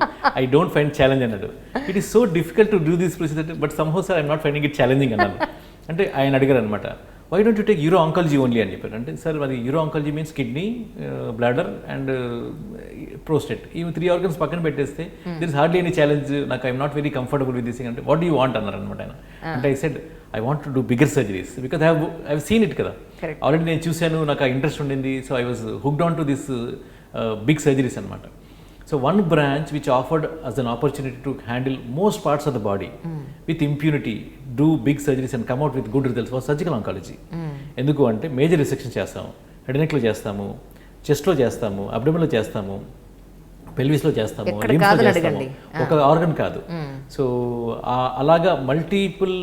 ఐ డోంట్ ఫైండ్ ఛాలెంజ్ అన్నాడు. It is so difficult to do this procedure but somehow sir I'm not finding it challenging అన్నాను. అంటే ఆయన అడిగారు అనమాట, why don't you take uro oncology only అని చెప్పారు. అంటే సార్ అది uro oncology means kidney, bladder and prostate, ఈ 3 organs పక్కన పెట్టేస్తే there is hardly any challenge, నాకు I'm not very comfortable with this thing. అంటే వాట్ డూ యూ వాంట్ అన్నారు అనమాట ఆయన. అంటే I said I want to do bigger surgeries because I have seen it కదా, ఆల్రెడీ నేను చూశాను, నాకు ఆ ఇంట్రెస్ట్ ఉండింది. So I was hooked on to this big surgeries అనమాట. So one branch which offered us an opportunity to handle most parts of the body with impunity, do big surgeries and come out with good results was surgical oncology. ఎందుకు అంటే మేజర్ రిసెక్షన్ చేస్తాము, హెడ్ నెక్లో చేస్తాము, చెస్ట్లో చేస్తాము, అబ్డోమెన్లో చేస్తాము, పెల్విస్లో చేస్తాము, లింఫ్లో చేస్తాము, ఒక ఆర్గన్ కాదు. సో అలాగా మల్టిపుల్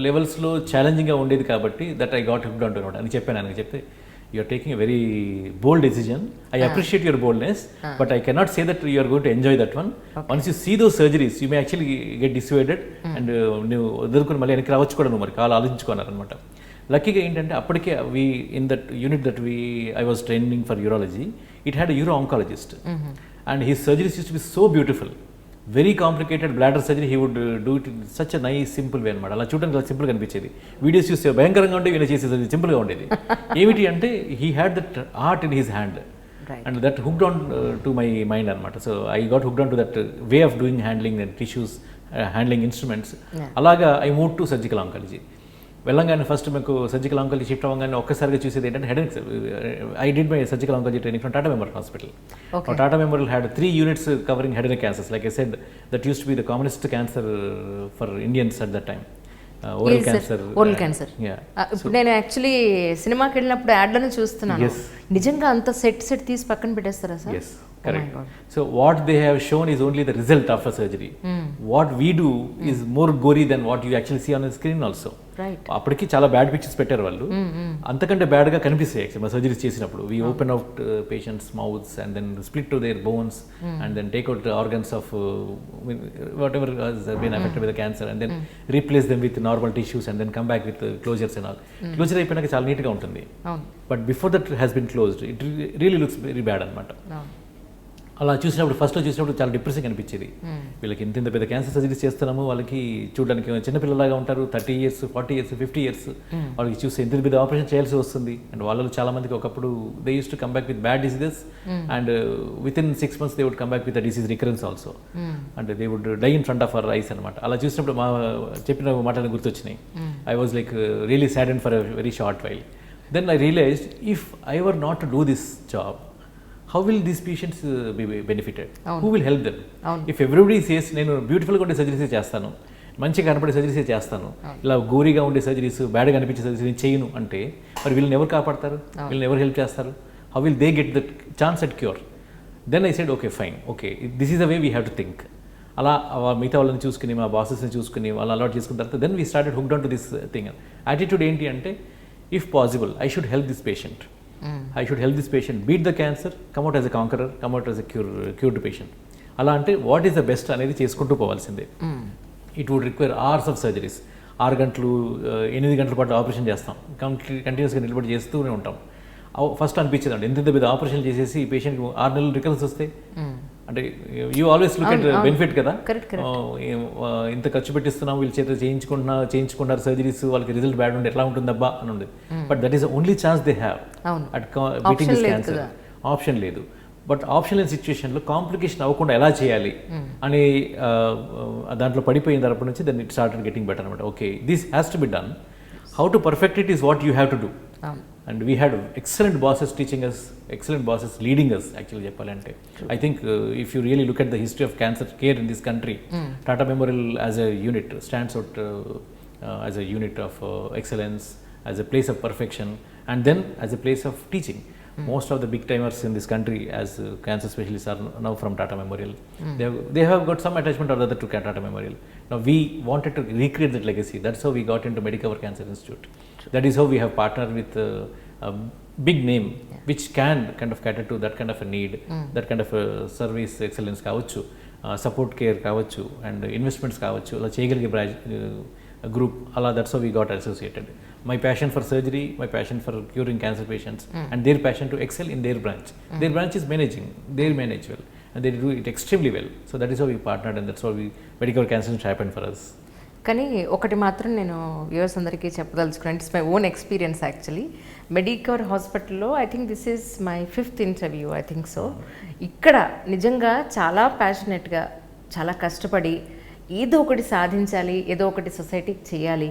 లెవెల్స్లో ఛాలెంజింగ్గా ఉండేది కాబట్టి that I got hooked on to అని చెప్పాను. ఆయనకి చెప్తే you are taking a very bold decision. I appreciate your boldness, but I cannot say that you are going to enjoy that one. Once you see those surgeries, you may actually get dissuaded and నువ్వు ఎదుర్కొని మళ్ళీ వెనక్కి రావచ్చు కూడా, నువ్వు మరి కాలు ఆలోచించుకున్నారనమాట. లక్కీగా ఏంటంటే అప్పటికే we in that unit that I was training for urology, it had a uro-oncologist and his surgeries used to be so beautiful. Very complicated bladder surgery he would do it in such a nice simple way అనమాట. అలా చూడడానికి చాలా సింపుల్గా అనిపించేది. వీడియోస్ చూస్తే భయంకరంగా ఉంటే వీళ్ళు చేసేది సింపుల్గా ఉండేది. ఏమిటి అంటే he had that art in his hand and that hooked on to my mind అనమాట. So I got hooked on to that way of doing handling and tissues, handling instruments. అలాగా I move to surgical oncology. వెళ్ళంగానే ఫస్ట్ మీకు సర్జికల్ ఆంకాలజీ షిఫ్ట్ అవ్వగానే ఒక్కసారిగా చూసేది ఏంటంటే head neck. I did my surgical oncology training from Tata Memorial Hospital. Tata Memorial had 3 units covering head and neck cancers. Like I said, that used to be the commonest cancer for Indians at that time. Oral cancer. ఇప్పుడు నేను యాక్చువల్లీ సినిమాకి వెళ్ళినప్పుడు యాడ్లను చూస్తున్నాను, నిజంగా అంత సెట్ తీసి పక్కన పెట్టేస్తారా sir? Yes, correct. So what they have shown is only the result of a surgery. What we do is more gory than what you actually see on the screen also. అప్పటికి చాలా బ్యాడ్ పిక్చర్స్ పెట్టారు వాళ్ళు, అంతకంటే బ్యాడ్గా కనిపిస్తాయి యాక్చువల్లీ మా సర్జరీస్ చేసినప్పుడు. We open out patients mouths and then split to their bones and then take out organs of whatever has been affected with cancer and then replace them with normal tissues and then come back with closures and all. Closure అయిపోయినాక చాలా నీట్గా ఉంటుంది, but before that has been closed it really looks very bad అనమాట. అలా చూసినప్పుడు ఫస్ట్లో చూసినప్పుడు చాలా డిప్రెసింగ్ అనిపించేది. వీళ్ళకి ఇంత పెద్ద క్యాన్సర్ సర్జరీస్ చేస్తున్నాము, వాళ్ళకి చూడడానికి చిన్నపిల్లలాగా ఉంటారు, 30 years 40 years 50 years, వాళ్ళకి చూస్తే ఇంత పెద్ద ఆపరేషన్ చేయాల్సి వస్తుంది. అండ్ వాళ్ళు చాలా మందికి ఒకప్పుడు they use to come back with bad diseases and with in 6 months they would come back with a disease recurrence also and they would die in front of our eyes అనమాట. అలా చూసినప్పుడు మా చెప్పిన మాటలు గుర్తొచ్చినాయి. I was like really saddened for a very short while. Then I realized if I were not to do this job, how will these patients be benefited? అవును. Who will help them? అవును. If everybody says నేను బ్యూటిఫుల్గా ఉండే సర్జరీసే చేస్తాను, మంచిగా కనపడే సర్జరీసే చేస్తాను, ఇలా గోరీగా ఉండే సర్జరీస్, బ్యాడ్గా అనిపించే సర్జరీస్ నేను చేయను అంటే మరి వీళ్ళని ఎవరు కాపాడతారు, వీళ్ళని ఎవరు హెల్ప్ చేస్తారు? How will they get that chance at cure? Then I said okay fine, okay this is the way we have to think. అలా మిగతా వాళ్ళని చూసుకుని, మా బాసెస్ని చూసుకుని, వాళ్ళు అలవాటు చేసుకున్న తర్వాత then we started hooked on to this thing. Attitude ఏంటి అంటే, if possible I should help this patient, I should help this patient beat the cancer, come out as a conqueror, come out as a cured patient. అలా అంటే వాట్ ఈస్ ద బెస్ట్ అనేది చేసుకుంటూ పోవాల్సిందే. It would require hours of surgeries. 6 గంటలు 8 గంటల పాటు ఆపరేషన్ చేస్తాం, కంటిన్యూస్గా నిలబడి చేస్తూనే ఉంటాం. ఫస్ట్ అనిపించేదండి ఎంత పెద్ద ఆపరేషన్ చేసేసి ఈ పేషెంట్కి 6 నెలలు రికరెన్స్ వస్తే, అంటే you always look at benefit కదా, ఇంత ఖర్చు పెట్టిస్తున్నాం వీళ్ళ చేత చేయించుకుంటున్నారు సర్జరీస్, వాళ్ళకి రిజల్ట్ బ్యాడ్ ఉంటే ఎట్లా ఉంటుందబ్బా అని ఉండేది. But that is the only chance they have at beating this cancer. Option లేదు. బట్ ఆప్షన్ లేని సిచ్యువేషన్లో కాంప్లికేషన్ అవ్వకుండా ఎలా చేయాలి అని దాంట్లో పడిపోయిన తర్వాత నుంచి then it started getting better అనమాట. Okay this has to be done, how to perfect it is what you have to do. And we had excellent bosses teaching us, excellent bosses leading us actually చెప్పాలంటే. I think if you really look at the history of cancer care in this country, Tata Memorial as a unit stands out as a unit of excellence, as a place of perfection, and then as a place of teaching. Most of the big timers in this country as cancer specialists are now from Tata Memorial. They have got some attachment or other to Tata Memorial. Now we wanted to recreate that legacy. That's how we got into Medicover Cancer Institute. That is how we have partnered with a big name which can kind of cater to that kind of a need, that kind of a service excellence కావచ్చు, support care కావచ్చు, and investments కావచ్చు, అలా చేయగలిగే group. Allah, that's how we got associated. My passion for surgery, my passion for curing cancer patients, and their passion to excel in their branch. Their branch is managing, they manage well, and they do it extremely well. So that is how we partnered, and that's how Medicover Cancer Institute happened for us. కానీ ఒకటి మాత్రం నేను వ్యూవర్స్ అందరికీ చెప్పదలుచుకున్నాను, it's my own experience actually. Medicover హాస్పిటల్లో I think this is my 5th interview, I think so. ఇక్కడ నిజంగా చాలా ప్యాషనెట్గా, చాలా కష్టపడి ఏదో ఒకటి సాధించాలి, ఏదో ఒకటి సొసైటీకి చేయాలి,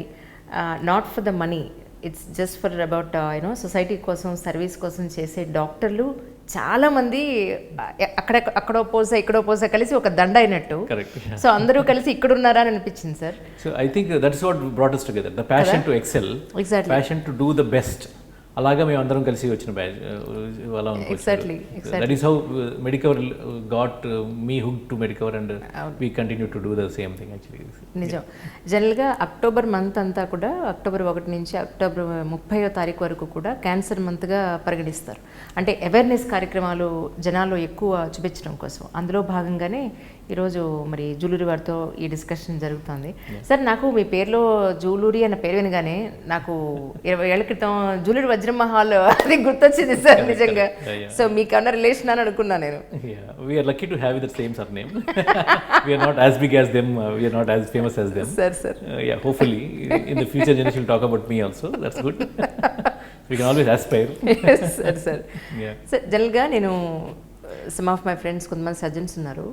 not for the money, it's just for about you know society కోసం, సర్వీస్ కోసం చేసే డాక్టర్లు చాలామంది అక్కడో పోసా ఇక్కడో పోసా కలిసి ఒక దండ అయినట్టు. సో అందరూ కలిసి ఇక్కడ ఉన్నారా అని అనిపించింది sir. So I think that's what brought us together, the passion to excel, passion to do the best. అలాగా మేము అందరం కలిసి వచ్చిన బ్యాచ్ అలా exactly. That is how Medicover got me hook to Medicover, and we continue to do the same thing actually. నిజం. జనరల్గా అక్టోబర్ మంత్ అంతా కూడా అక్టోబర్ 1 నుంచి అక్టోబర్ 30వ తారీఖు వరకు కూడా క్యాన్సర్ మంత్గా పరిగణిస్తారు. అంటే అవేర్నెస్ కార్యక్రమాలు జనాల్లో ఎక్కువ చూపించడం కోసం. అందులో భాగంగానే ఈరోజు మరి జూలూరి వారితో ఈ డిస్కషన్ జరుగుతుంది. సార్, నాకు మీ పేరులో జూలూరి అన్న పేరు వినగానే నాకు 20 ఏళ్ల క్రితం జూలూరి వజ్రమహల్ అది గుర్తొచ్చింది సార్ నిజంగా. సో మీకన్నా రిలేషన్ అని అనుకున్నా నేను. We are lucky to have the same surname. We are not as big as them, we are not as famous as them. Sir. Yeah, hopefully in the future generation will talk about me also. That's good. We can always aspire. Yes, sir. Yeah. So జనరల్గా నేను సమ్ ఆఫ్ మై ఫ్రెండ్స్ కొంతమంది సర్జన్స్ ఉన్నారు,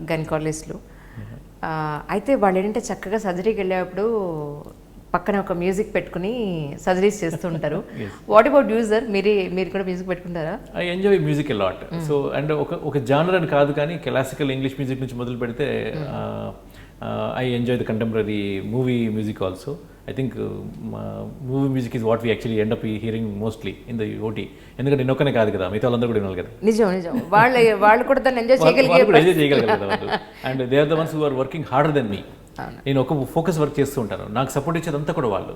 గైనకాలజిస్టులు. అయితే వాళ్ళు ఏంటంటే చక్కగా సర్జరీకి వెళ్ళేటప్పుడు పక్కన ఒక మ్యూజిక్ పెట్టుకుని సర్జరీస్ చేస్తూ ఉంటారు. What about you sir? మీరు కూడా మ్యూజిక్ పెట్టుకుంటారా? I enjoy music a lot. So and ఒక జానర్ అని కాదు, కానీ క్లాసికల్ ఇంగ్లీష్ మ్యూజిక్ నుంచి మొదలు పెడితే I enjoy the contemporary movie music also. I think movie music is what we actually end up hearing mostly in the OT. ఎందుకంటే నేను ఒక్కనే కాదు కదా, మిగతా వాళ్ళందరూ కూడా వినాలి కదా. నిజం. వాళ్ళు కూడా దాన్ని ఎంజాయ్ చేయగలిగారు కదా వాళ్ళు. And they are the ones who are working harder then me. నేను ఒక ఫోకస్ వర్క్ చేస్తూ ఉంటాను, నాకు సపోర్ట్ ఇచ్చేదంతా కూడా వాళ్ళు.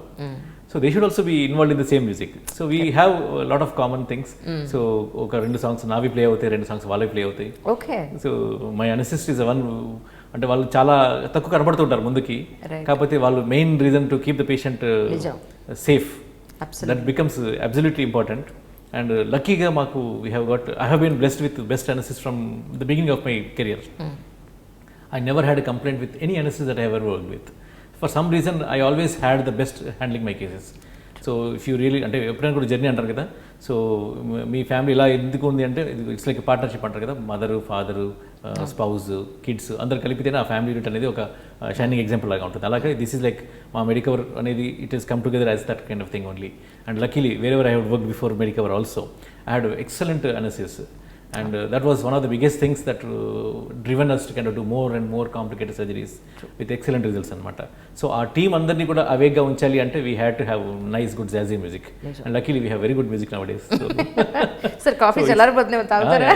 So they should also be involve in the same music. So we have lot of common things. So ఒక 2 సాంగ్స్ నావి ప్లే అవుతాయి, 2 సాంగ్స్ వాళ్ళవి ప్లే అవుతాయి. Okay. So my anaesthetist is one, అంటే వాళ్ళు చాలా తక్కువ కనబడుతుంటారు ముందుకి, కాకపోతే వాళ్ళు main reason to keep the patient safe. That becomes absolutely important. And లక్కీగా మాకు I have been blessed with best anaesthetist from the beginning of my career. I never had a complaint with any anesthesist that I ever worked with. For some reason, I always had the best handling my cases. So if you really, అంటే ఎప్పుడైనా కూడా జర్నీ అంటారు కదా, సో మీ ఫ్యామిలీ ఇలా ఎందుకు ఉంది అంటే ఇట్స్ లైక్ పార్ట్నర్షిప్ అంటారు కదా, మదరు, ఫాదరు, స్పౌజ్, కిడ్స్ అందరు కలిపితేనే ఆ ఫ్యామిలీ యూనిట్ అనేది ఒక షైనింగ్ ఎగ్జాంపుల్ లాగా ఉంటుంది. అలాగే దిస్ ఈజ్ లైక్ మా మెడికవర్ అనేది it is come together as that kind of thing only. And luckily wherever I have work before Medicover also I had excellent అనసిస్. And that was one of the biggest things that driven us to kind of do more and more complicated surgeries with excellent results అనమాట. సో ఆ టీమ్ అందరినీ కూడా అవేగ్గా ఉంచాలి అంటే we had to have nice good jazzy music, and luckily we have very good music nowadays. Sir coffee చల్లారిపోతుంది తాగుతారా?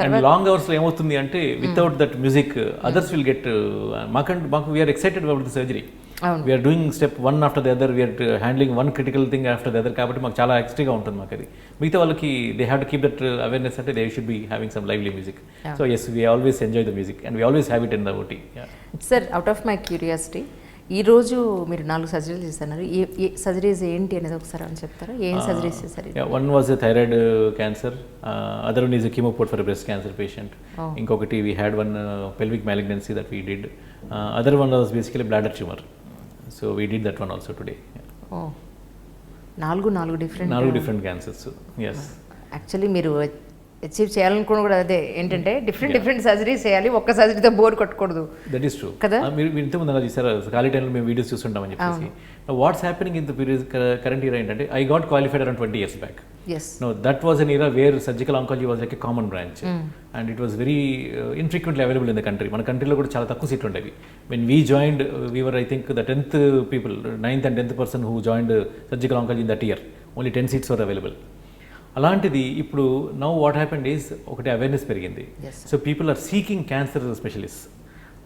అండ్ లాంగ్ అవర్స్ లో ఏమవుతుంది అంటే without that music others will get మాకు we're excited about the surgery, we're doing step one after the other, we're handling one critical thing after the other, కాబట్టి మాకు చాలా ఎక్స్ట్రీగా ఉంటుంది మాకు అది. మిగతా వాళ్ళకి they have to keep that awareness అంటే they should be having some lively music. So yes, we always enjoy the music and we always have it in the OT. Sir, out of my curiosity, ఈరోజు మీరు 4 సర్జరీలు చేస్తున్నారు. ఏ సర్జరీస్ ఏంటి అనేది ఒకసారి అని చెప్తారా? ఏం సర్జరీస్ చేశారు? One was a thyroid cancer, other one is a chemoport for breast cancer patient, ఇంకొకటి we had one pelvic malignancy that we did, other one was basically bladder tumour. So we did that one also today. Oh, 4 different cancers. Yes. Actually మీరు అచీవ్ చేయాలనుకున్న కూడా అదే ఏంటంటే డిఫరెంట్ సర్జరీస్ చేయాలి, ఒక్క సర్జరీతో బోర్ కొట్టకూడదు. దట్ ఈస్ ట్రూ కదా. మీరు ఇంతకుముందు అలా చేశారు, ఖాళీ టైంలో మేము వీడియోస్ చూస్తుంటామని చెప్పేసి. What's happening in the period current year ఏంటంటే I got qualified around 20 years back. Yes. No, that was an era where surgical oncology was like a common branch, and it was very infrequently available in the country. మన కంట్రీలో కూడా చాలా తక్కువ సీట్లు ఉండేవి. When we joined, we were I think the 10th people, 9th and 10th person who joined surgical oncology in that year. Only 10 seats were available. అలాంటిది ఇప్పుడు నౌ వాట్ హ్యాపెండ్ ఈజ్ ఒకటి అవేర్నెస్ పెరిగింది. So people are seeking cancer specialist.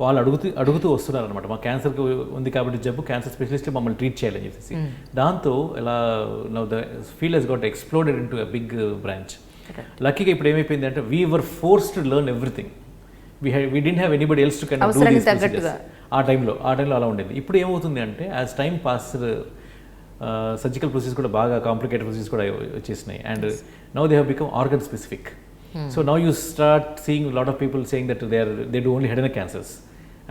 వాళ్ళు అడుగుతూ వస్తున్నారు అనమాట, మా క్యాన్సర్కి ఉంది కాబట్టి జబ్బు, క్యాన్సర్ స్పెషలిస్ట్ మమ్మల్ని ట్రీట్ చేయాలని చెప్పేసి. దాంతో ఇలా now the field has got exploded in to a big branch. లక్కీగా ఇప్పుడు ఏమైపోయింది అంటే we were force to learn everything. We didn't have anybody else to can do this procedures. ఆ టైంలో అలా ఉండేది. ఇప్పుడు ఏమవుతుంది అంటే as time pass surgical procedures కూడా బాగా కాంప్లికేటెడ్ ప్రొసీజర్స్ కూడా వచ్చేసినాయి, and now they have become organ specific. So now you start seeing a lot of people saying that they do only head and neck cancers,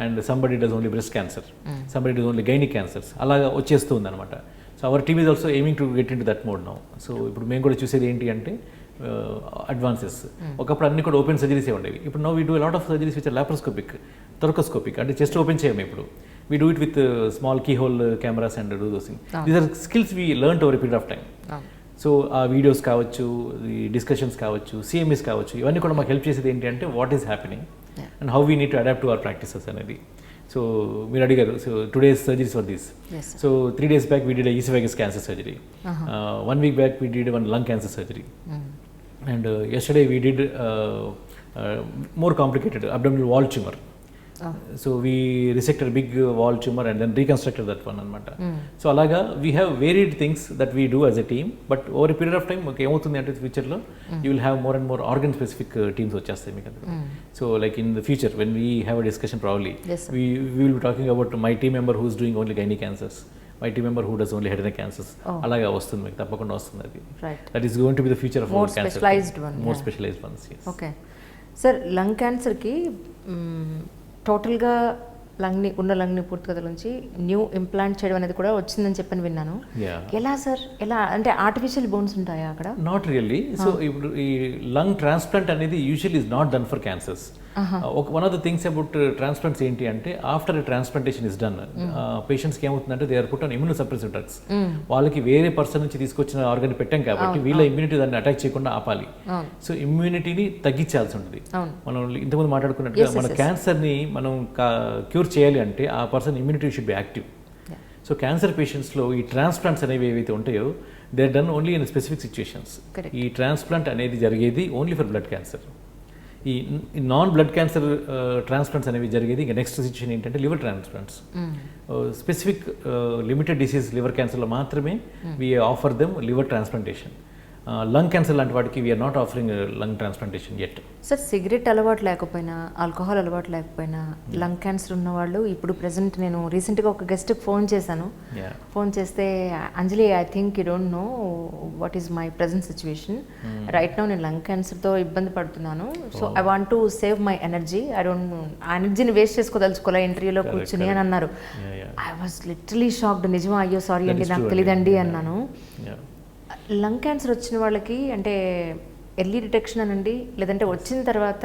and somebody does only breast cancer, somebody does only gynec cancers. అలాగా వచ్చేస్తుంది అనమాట. So our team is also aiming to get in to that mode now. So ఇప్పుడు మేము కూడా చూసేది ఏంటి అంటే అడ్వాన్సెస్. ఒకప్పుడు అన్ని కూడా ఓపెన్ సర్జరీసే ఉండేవి. ఇప్పుడు now we do lot of surgeries which are laparoscopic, thoracoscopic, అంటే చెస్ట్ ఓపెన్ చేయము ఇప్పుడు. We do it with small keyhole cameras and do those things. These are skills we learned over a period of time. So ఆ వీడియోస్ కావచ్చు, ఈ డిస్కషన్స్ కావచ్చు, సిఎంఎస్ కావచ్చు, ఇవన్నీ కూడా మాకు హెల్ప్ చేసేది ఏంటి అంటే what is happening and how we need to adapt to our practices అనేది. సో మీరు అడిగారు, so today's surgeries for this. So 3 days back we did esophagus cancer surgery, 1 week back we did 1 lung cancer surgery, and yesterday we did more complicated abdominal wall tumor. So we resected a big wall tumor and then reconstructed that one అనమాట. సో అలాగా we have varied things that we do as a team, but over a period of time మీకు ఏమవుతుంది అంటే ఫ్యూచర్లో you will have more and more organ specific teams వచ్చేస్తాయి మీకు. So like in the future when we have a discussion probably we will be talking about my team member who's doing only gynae cancers, my team member who does only head and neck cancers. అలాగా వస్తుంది మీకు, తప్పకుండా వస్తుంది అది. That is going to be the future of cancer, more specialized ones. Okay sir, lung క్యాన్సర్కి టోటల్గా లంగ్ని పూర్తిగా నుంచి న్యూ ఇంప్లాంట్ చేయడం అనేది కూడా వచ్చిందని చెప్పని విన్నాను. ఎలా సార్, ఎలా అంటే ఆర్టిఫిషియల్ బోన్స్ ఉంటాయా అక్కడ? Not really. సో ఇప్పుడు ఈ లంగ్ ట్రాన్స్ప్లాంట్ అనేది usually is not done for cancers. One of the things about transplants ఏంటి అంటే ఆఫ్టర్ ట్రాన్స్ప్లాంటేషన్ ఇస్ డన్, పేషెంట్స్కి ఏమవుతుందంటే they are put on immunosuppressive drugs. వాళ్ళకి వేరే పర్సన్ నుంచి తీసుకొచ్చిన ఆర్గన్ పెట్టాం కాబట్టి వీళ్ళ ఇమ్యూనిటీ దాన్ని అటాక్ చేయకుండా ఆపాలి. సో ఇమ్యూనిటీని తగ్గించాల్సి ఉంటుంది. మనం ఇంతకుముందు మాట్లాడుకున్నట్టుగా మన క్యాన్సర్ని మనం క్యూర్ చేయాలి అంటే ఆ person immunity should be active. So cancer పేషెంట్స్లో ఈ ట్రాన్స్ప్లాంట్స్ అనేవి ఏవైతే ఉంటాయో they are done only in specific situations. ఈ ట్రాన్స్ప్లాంట్ అనేది జరిగేది ఓన్లీ ఫర్ బ్లడ్ క్యాన్సర్. ఈ నాన్ బ్లడ్ క్యాన్సర్ ట్రాన్స్ప్లాంట్స్ అనేవి జరిగేది. ఇంకా నెక్స్ట్ సిచ్యుయేషన్ ఏంటంటే liver transplants. Specific limited disease liver క్యాన్సర్లో మాత్రమే we offer them liver transplantation. Lung cancer లాంటి వాటికి we're not offering lung transplantation at. Sir, cigarette అలవాటు లేకపోయినా, ఆల్కహాల్ అలవాటు లేకపోయినా లంగ్ క్యాన్సర్ ఉన్న వాళ్ళు ఇప్పుడు ప్రెసెంట్, నేను రీసెంట్గా ఒక గెస్ట్కి ఫోన్ చేశాను. ఫోన్ చేస్తే, Anjali I think you don't know what is my present situation. Right now నేను లంగ్ క్యాన్సర్తో ఇబ్బంది పడుతున్నాను. So I want to save my energy. I don't, ఆ ఎనర్జీని వేస్ట్ చేసుకోదలుచుకోలే ఇంటర్వ్యూలో కూర్చుని అని అన్నారు. I was literally shocked. నిజమా? అయ్యో సారీ అండి, నాకు తెలియదండి అన్నాను. లంగ్ క్యాన్సర్ వచ్చిన వాళ్ళకి అంటే ఎర్లీ డిటెక్షన్ అనండి, లేదంటే వచ్చిన తర్వాత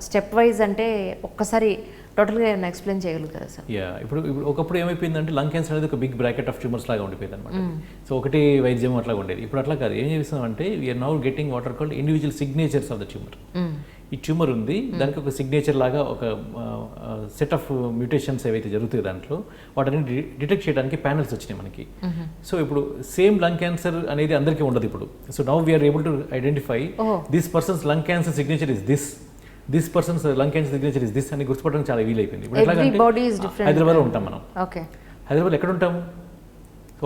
స్టెప్ వైజ్ అంటే ఒక్కసారి టోటల్గా ఏమైనా ఎక్స్ప్లెయిన్ చేయగలుగుతారా సార్? యా, ఇప్పుడు ఒకప్పుడు ఏమైపోయిందంటే లంగ్ క్యాన్సర్ అనేది ఒక బిగ్ బ్రాకెట్ ఆఫ్ ట్యూమర్స్ లాగా ఉండిపోయింది అనమాట. సో ఒకటి వైద్యం అట్లా ఉండేది. ఇప్పుడు అట్లా కాదు. ఏం చేస్తామంటే we're now getting what are called individual signatures of the tumour. ఈ ట్యూమర్ ఉంది, దానికి ఒక సిగ్నేచర్ లాగా ఒక సెట్ ఆఫ్ మ్యూటేషన్స్ ఏవైతే జరుగుతాయి దాంట్లో వాటిని డిటెక్ట్ చేయడానికి ప్యానల్స్ వచ్చినాయి మనకి. సో ఇప్పుడు సేమ్ లంగ్ క్యాన్సర్ అనేది అందరికీ ఉండదు ఇప్పుడు. So now we are able to identify this person's lung cancer signature is this person's lung cancer signature is this అని గుర్తుపట్టడం చాలా వీలైపోయింది. ఇప్పుడు ఎట్లాగంటే హైదరాబాద్లో ఉంటాం మనం. హైదరాబాద్ ఎక్కడ ఉంటాము?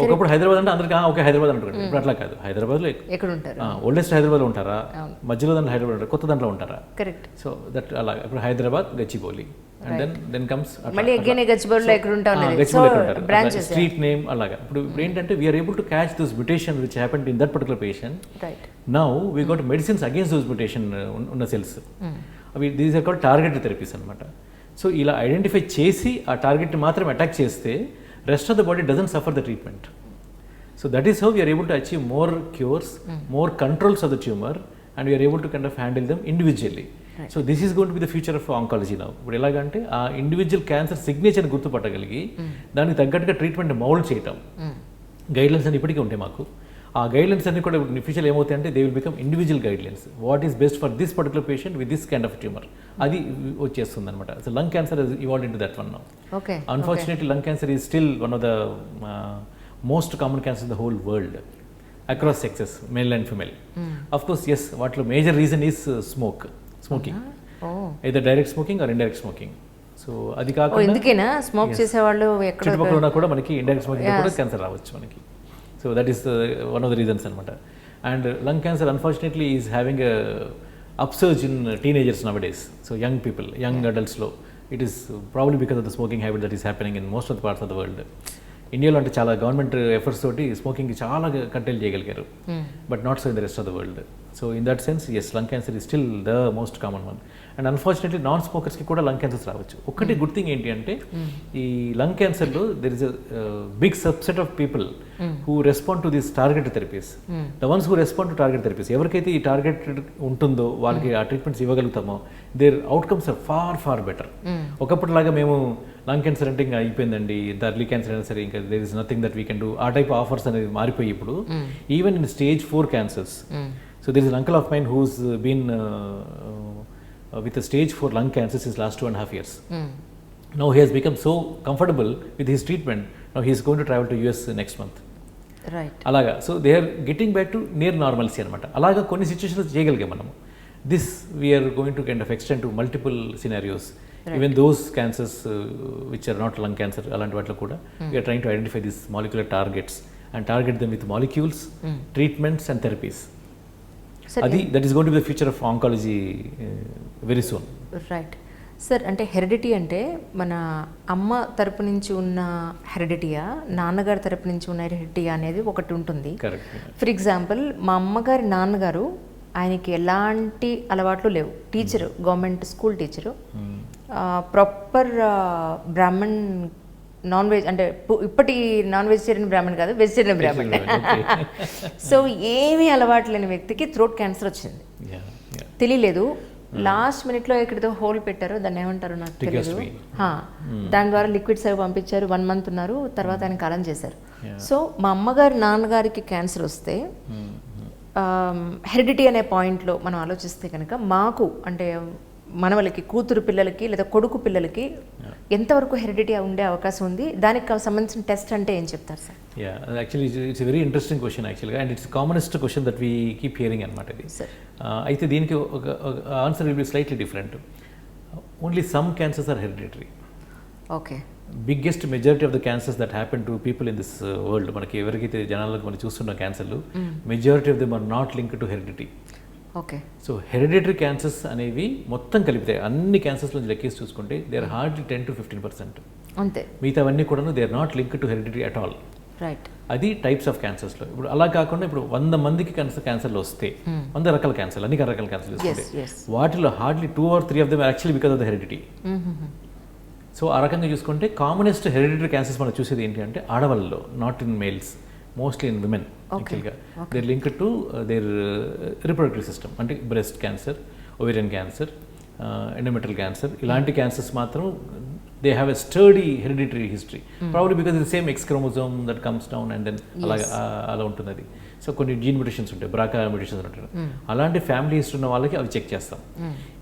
ఒకప్పుడు హైదరాబాద్ అంటే అందరికీ ఓకే హైదరాబాద్ అంటారు. ఇప్పుడు అట్లా కాదు. హైదరాబాద్లో ఎక్కడ ఉంటారు? ఓల్డెస్ట్ హైదరాబాద్లో ఉంటారా, మధ్యలో దాంట్లో హైదరాబాద్ ఉంటారు, కొత్త దాంట్లో ఉంటారా? కరెక్ట్. సో దట్ అలా ఇప్పుడు Hyderabad, Gachibowli and then comes street name అలాగా. ఇప్పుడు ఏంటంటే we're able to catch those mutation which happened in that particular patient. Now we got medicines against those mutation ఉన్న సెల్స్. అవి these are called targeted therapies అనమాట. సో ఇలా ఐడెంటిఫై చేసి ఆ టార్గెట్ మాత్రం అటాక్ చేస్తే rest of the body doesn't suffer the treatment. So that is how we are able to achieve more cures, more controls of the tumor, and we are able to kind of handle them individually. Right. So this is going to be the future of oncology now. ఇప్పుడు ఎలాగంటే ఆ ఇండివిజువల్ క్యాన్సర్ సిగ్నేచర్ గుర్తుపట్టగలిగి దానికి తగ్గట్టుగా ట్రీట్మెంట్ మౌల్డ్ చేయటం, గైడ్లైన్స్ అని ఇప్పటికీ ఉంటాయి మాకు. ఆ గైడ్లైన్స్ అన్ని కూడా ఫ్యూచర్ ఏమవుతాయి అంటే they will become individual guidelines. What is best for this particular patient with this kind of tumour అది వచ్చేస్తుంది అనమాట. So lung cancer is evolved into that one now. Unfortunately lung cancer is still one of the most common cancer in the whole world across sexes, male and female. Of course yes, వాటిలో major reason is smoking, either direct smoking or indirect smoking. So అది కాకుండా స్మోక్ చేసేవాళ్ళు చుట్టుపక్కల ఉన్నా కూడా మనకి ఇండైరెక్ట్ స్మోకింగ్ కూడా క్యాన్సర్ రావచ్చు మనకి. So that is one of the reasons anamata. And lung cancer unfortunately is having a upsurge in teenagers nowadays. So young people, young adults low. It is probably because of the smoking habit that is happening in most of the parts of the world. ఇండియాలో అంటే చాలా గవర్నమెంట్ ఎఫర్ట్స్ తోటి స్మోకింగ్కి చాలా కంట్రోల్ చేయగలిగారు, but not so in the rest of the world. So in that sense yes, lung cancer is still the most common one. And unfortunately non స్మోకర్స్కి కూడా లంగ్ క్యాన్సర్స్ రావచ్చు. ఒకటి గుడ్ థింగ్ ఏంటి అంటే ఈ లంగ్ క్యాన్సర్లో there is a big subset of people who respond to these targeted therapies. The ones who respond to target therapies, ఎవరికైతే ఈ టార్గెటెడ్ ఉంటుందో వాళ్ళకి ఆ ట్రీట్మెంట్స్ ఇవ్వగలుగుతామో their outcomes are far far better. ఒకప్పటిలాగా మేము లంగ్ క్యాన్సర్ అంటే ఇంకా అయిపోయిందండి, ఇంత అర్లీ క్యాన్సర్ అయినా సరే ఇంకా there is nothing that we can do, ఆ టైప్ ఆఫర్స్ అనేది మారిపోయి ఇప్పుడు even in stage 4 cancers. So there is an uncle of mine who's been with a stage 4 lung cancer since last 2.5 years. Now he has become so comfortable with his treatment. Now he is going to travel to US next month. Right. Alaga. So they are getting back to near normalcy anamata. Alaga konni situations cheyagaliga manamu. This we are going to kind of extend to multiple scenarios. Right. Even those cancers which are not lung cancer alanti vatlo kuda we are trying to identify these molecular targets and target them with molecules, treatments and therapies. That is going to be the future of oncology very soon. Right. Sir, అంటే హెరిడిటీ అంటే మన అమ్మ తరపు నుంచి ఉన్న హెరిడిటీయా, నాన్నగారి తరపు నుంచి ఉన్న హెరిడిటీయా అనేది ఒకటి ఉంటుంది. ఫర్ ఎగ్జాంపుల్, మా అమ్మగారి నాన్నగారు ఆయనకి ఎలాంటి అలవాట్లు లేవు. Teacher, government school teacher, proper Brahmin, non veg అంటే ఇప్పటి నాన్ వెజిటేరియన్ బ్రాహ్మణ్ కాదు, వెజిటేరియన్ బ్రాహ్మణ్. సో ఏమీ అలవాటు లేని వ్యక్తికి థ్రోట్ క్యాన్సర్ వచ్చింది. తెలియలేదు. లాస్ట్ మినిట్లో ఎక్కడితో హోల్ పెట్టారో దాన్ని ఏమంటారు నాకు తెలియదు. దాని ద్వారా లిక్విడ్స్ అవి పంపించారు. 1 month ఉన్నారు, తర్వాత ఆయన కాలం చేశారు. సో మా అమ్మగారి నాన్నగారికి క్యాన్సర్ వస్తే హెరిడిటీ అనే పాయింట్లో మనం ఆలోచిస్తే కనుక మాకు అంటే మనవలకి, కూతురు పిల్లలకి లేదా కొడుకు పిల్లలకి ఎంతవరకు హెరిడిటీ ఉండే అవకాశం ఉంది? దానికి సంబంధించిన టెస్ట్ అంటే ఏం చెప్తారు sir? Yeah, actually it's very interesting question యాక్చువల్గా, and it's commonest question that we keep hearing అనమాట ఇది. అయితే దీనికి ఒక answer will be slightly different. Only some cancers are hereditary. Okay. Biggest majority of the cancers that happen to people in this world, మనకి ఎవరికైతే జనాలకు మనం చూస్తున్న క్యాన్సర్లు, majority of them are not link to heredity. Okay. So hereditary cancers అనేవి మొత్తం కలిపితే అన్ని క్యాన్సర్స్ నుంచి లెక్కేసి చూసుకుంటే దే ఆర్ హార్డ్లీ 10 to 15%. అంతే. మిగతావన్నీ కూడా they are not link to hereditary at all. Right. అది టైప్స్ ఆఫ్ క్యాన్సర్స్లో. ఇప్పుడు అలా కాకుండా ఇప్పుడు 100 మందికి క్యాన్సర్లు వస్తే 100 రకాల క్యాన్సర్లు, అన్ని రకాల క్యాన్సర్లు వస్తే వాటిలో hardly 2 or 3 of them actually because of the heredity. So ఆ రకంగా చూసుకుంటే కామనెస్ట్ హెరిడిటరీ క్యాన్సర్స్ మనం చూసేది ఏంటి అంటే ఆడవాళ్ళలో, not in males, mostly in women. యాక్చువల్గా their linked to their reproductive system, అంటే breast cancer, ovarian cancer, endometrial cancer, ఇలాంటి క్యాన్సర్స్ మాత్రం they have a sturdy hereditary history, probably because the same X chromosome that comes down and then అలా ఉంటుంది అది. సో కొన్ని జీన్ మ్యూటేషన్స్ ఉంటాయి, బ్రాకా మ్యూటేషన్స్ ఉంటాయి, అలాంటి ఫ్యామిలీ హిస్టరీ ఉన్న వాళ్ళకి అవి చెక్ చేస్తాం.